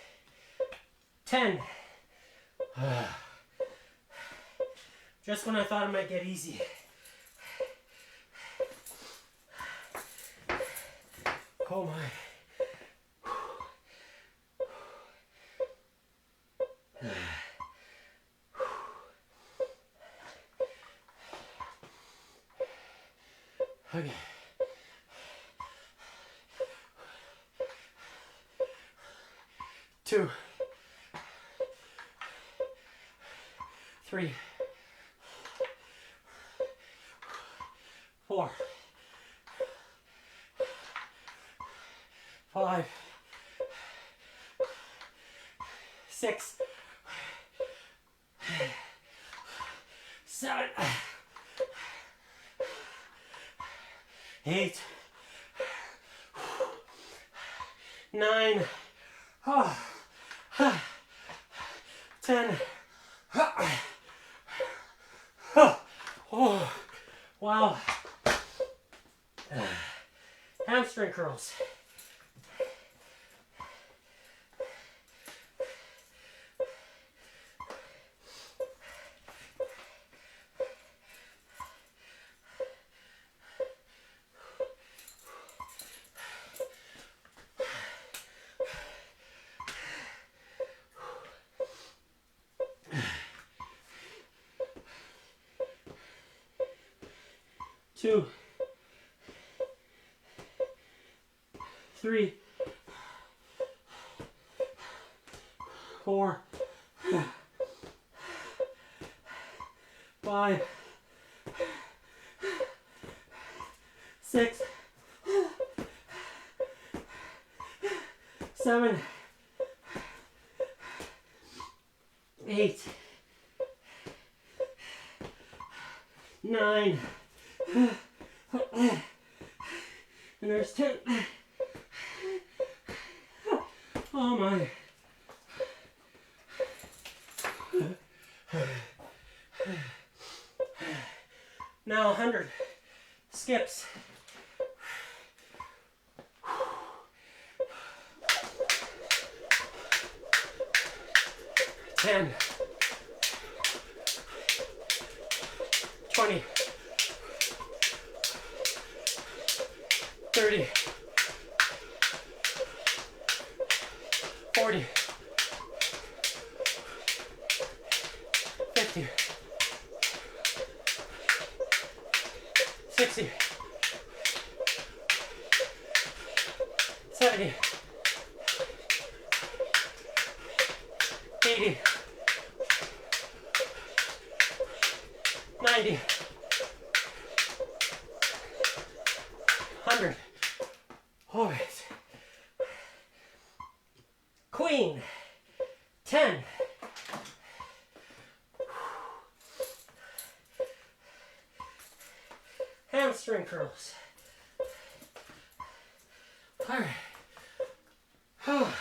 10. Just when I thought it might get easy. Oh my. Okay. 2, 3, 4, 5, 6, 7, 8, 9, 10. Oh, wow. Wow. Hamstring curls. Two, three, four, five, six, seven, eight, nine, and there's 10. Oh my. Now 100 skips. 10, 20, 30, 40, 50, 60, 70, 80, 90, 100. All right. Queen. 10. Hamstring curls. All right. Oh.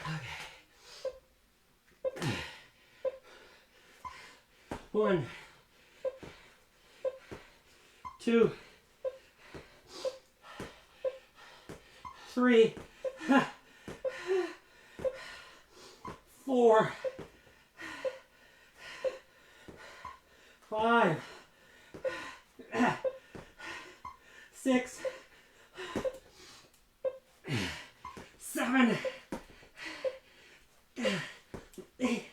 Okay. 1, 2, 3, 4, 5, 6, 7, 8,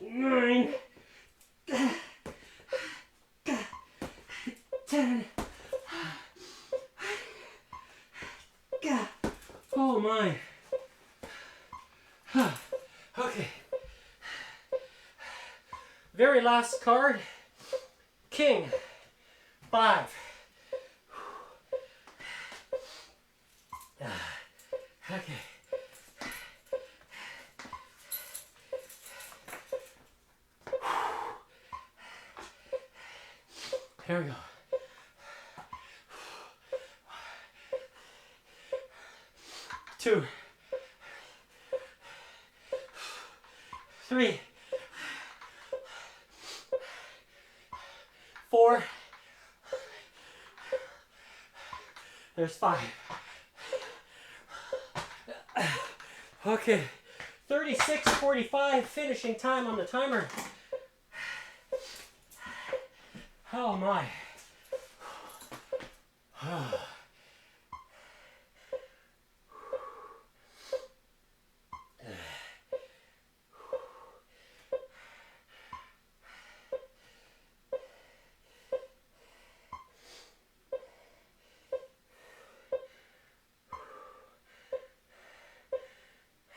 9, 10. Oh my. Okay. Very last card. King. 5. Okay. Here we go. 2, 3, 4. There's 5. Okay. 36:45 finishing time on the timer. Oh my.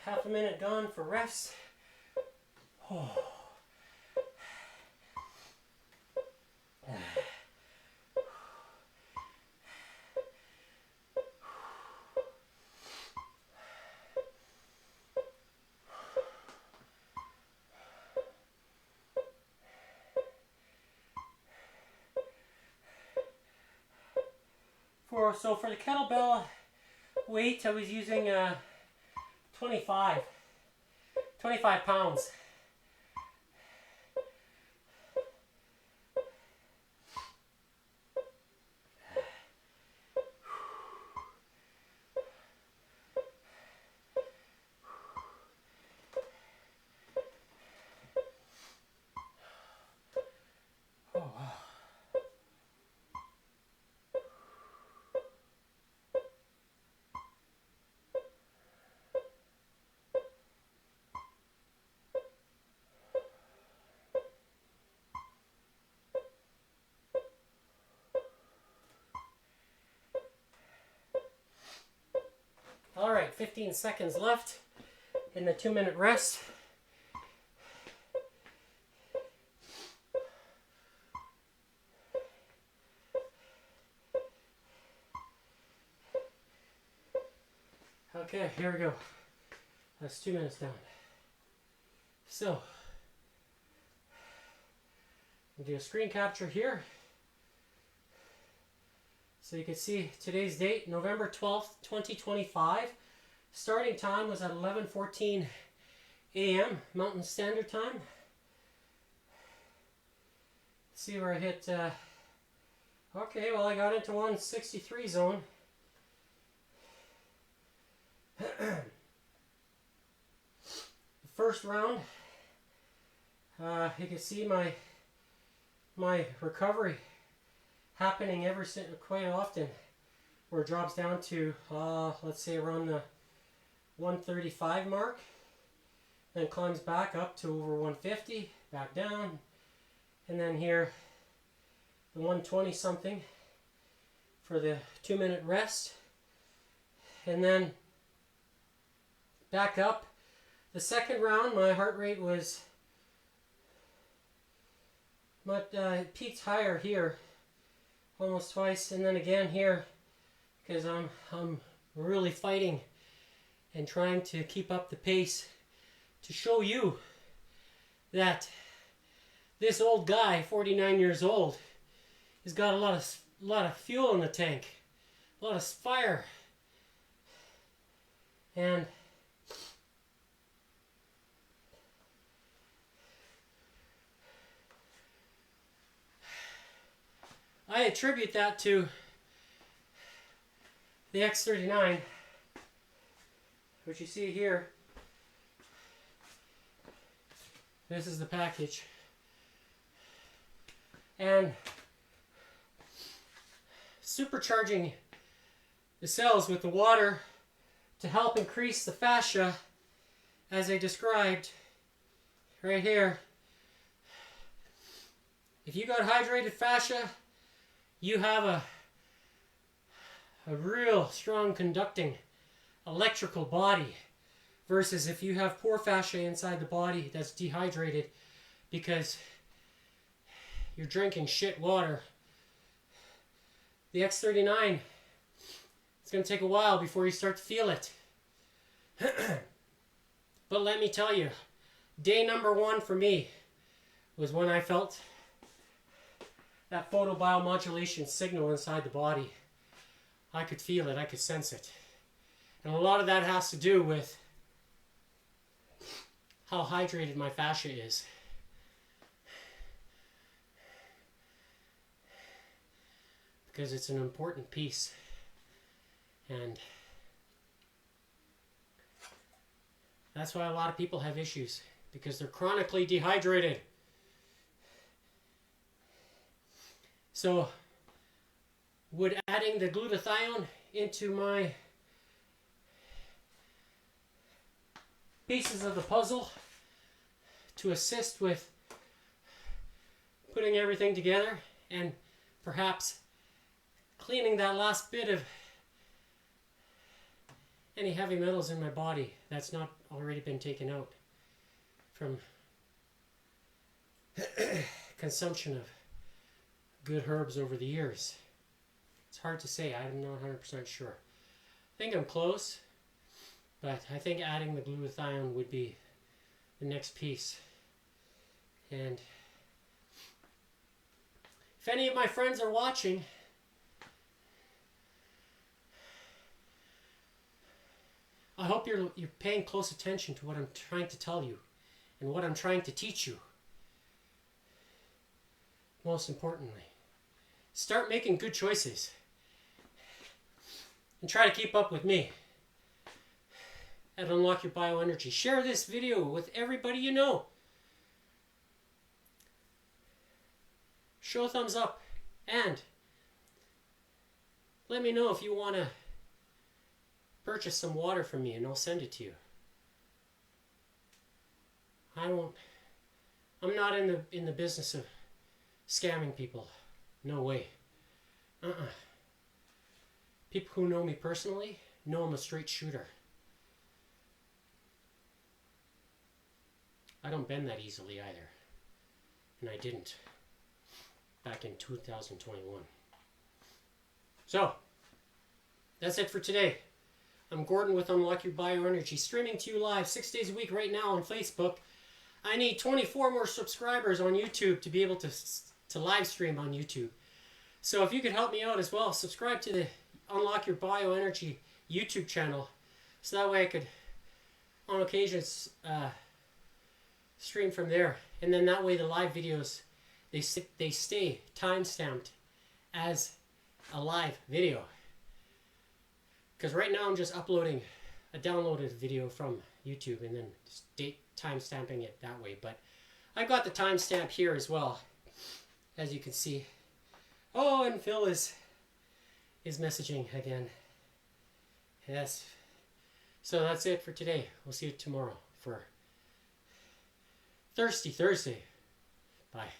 Half a minute gone for rest. Oh. So for the kettlebell weight, I was using 25. 25 pounds. Oh, wow. All right, 15 seconds left in the 2-minute rest. Okay, here we go. That's 2 minutes down. So, we'll do a screen capture here. So you can see today's date, November 12th, 2025. Starting time was at 11:14 a.m. Mountain Standard Time. Let's see where I hit. Okay, well I got into 163 zone. The first round, you can see my recovery happening quite often, where it drops down to let's say around the 135 mark, then climbs back up to over 150, back down, and then here the 120 something for the 2-minute rest, and then back up. The second round, my heart rate was peaked higher here, almost twice, and then again here, because I'm really fighting and trying to keep up the pace to show you that this old guy, 49 years old, has got a lot of fuel in the tank, a lot of fire, and I attribute that to the X39, which you see here. This is the package. And supercharging the cells with the water to help increase the fascia, as I described right here. If you got hydrated fascia, you have a real strong conducting electrical body, versus if you have poor fascia inside the body that's dehydrated because you're drinking shit water. The X39, it's going to take a while before you start to feel it. But let me tell you, day number 1 for me was when I felt that photobiomodulation signal inside the body. I could feel it, I could sense it. And a lot of that has to do with how hydrated my fascia is. Because it's an important piece. And that's why a lot of people have issues, because they're chronically dehydrated. So, would adding the glutathione into my pieces of the puzzle to assist with putting everything together and perhaps cleaning that last bit of any heavy metals in my body that's not already been taken out from consumption of good herbs over the years. It's hard to say. I'm not 100% sure. I think I'm close, but I think adding the glutathione would be the next piece. And if any of my friends are watching, I hope you're paying close attention to what I'm trying to tell you and what I'm trying to teach you. Most importantly, start making good choices and try to keep up with me at Unlock Your Bioenergy. Share this video with everybody you know. Show a thumbs up and let me know if you want to purchase some water from me and I'll send it to you. I'm not in the business of scamming people. No way. People who know me personally know I'm a straight shooter. I don't bend that easily either. And I didn't back in 2021. So, that's it for today. I'm Gordon with Unlock Your Bioenergy, streaming to you live 6 days a week right now on Facebook. I need 24 more subscribers on YouTube to be able to live stream on YouTube. So if you could help me out as well, subscribe to the Unlock Your Bioenergy YouTube channel, so that way I could, on occasions, stream from there. And then that way the live videos, they stay time-stamped as a live video. Because right now I'm just uploading a downloaded video from YouTube and then time-stamping it that way. But I've got the timestamp here as well, as you can see. Oh, and Phil is messaging again. Yes. So that's it for today. We'll see you tomorrow for Thirsty Thursday. Bye.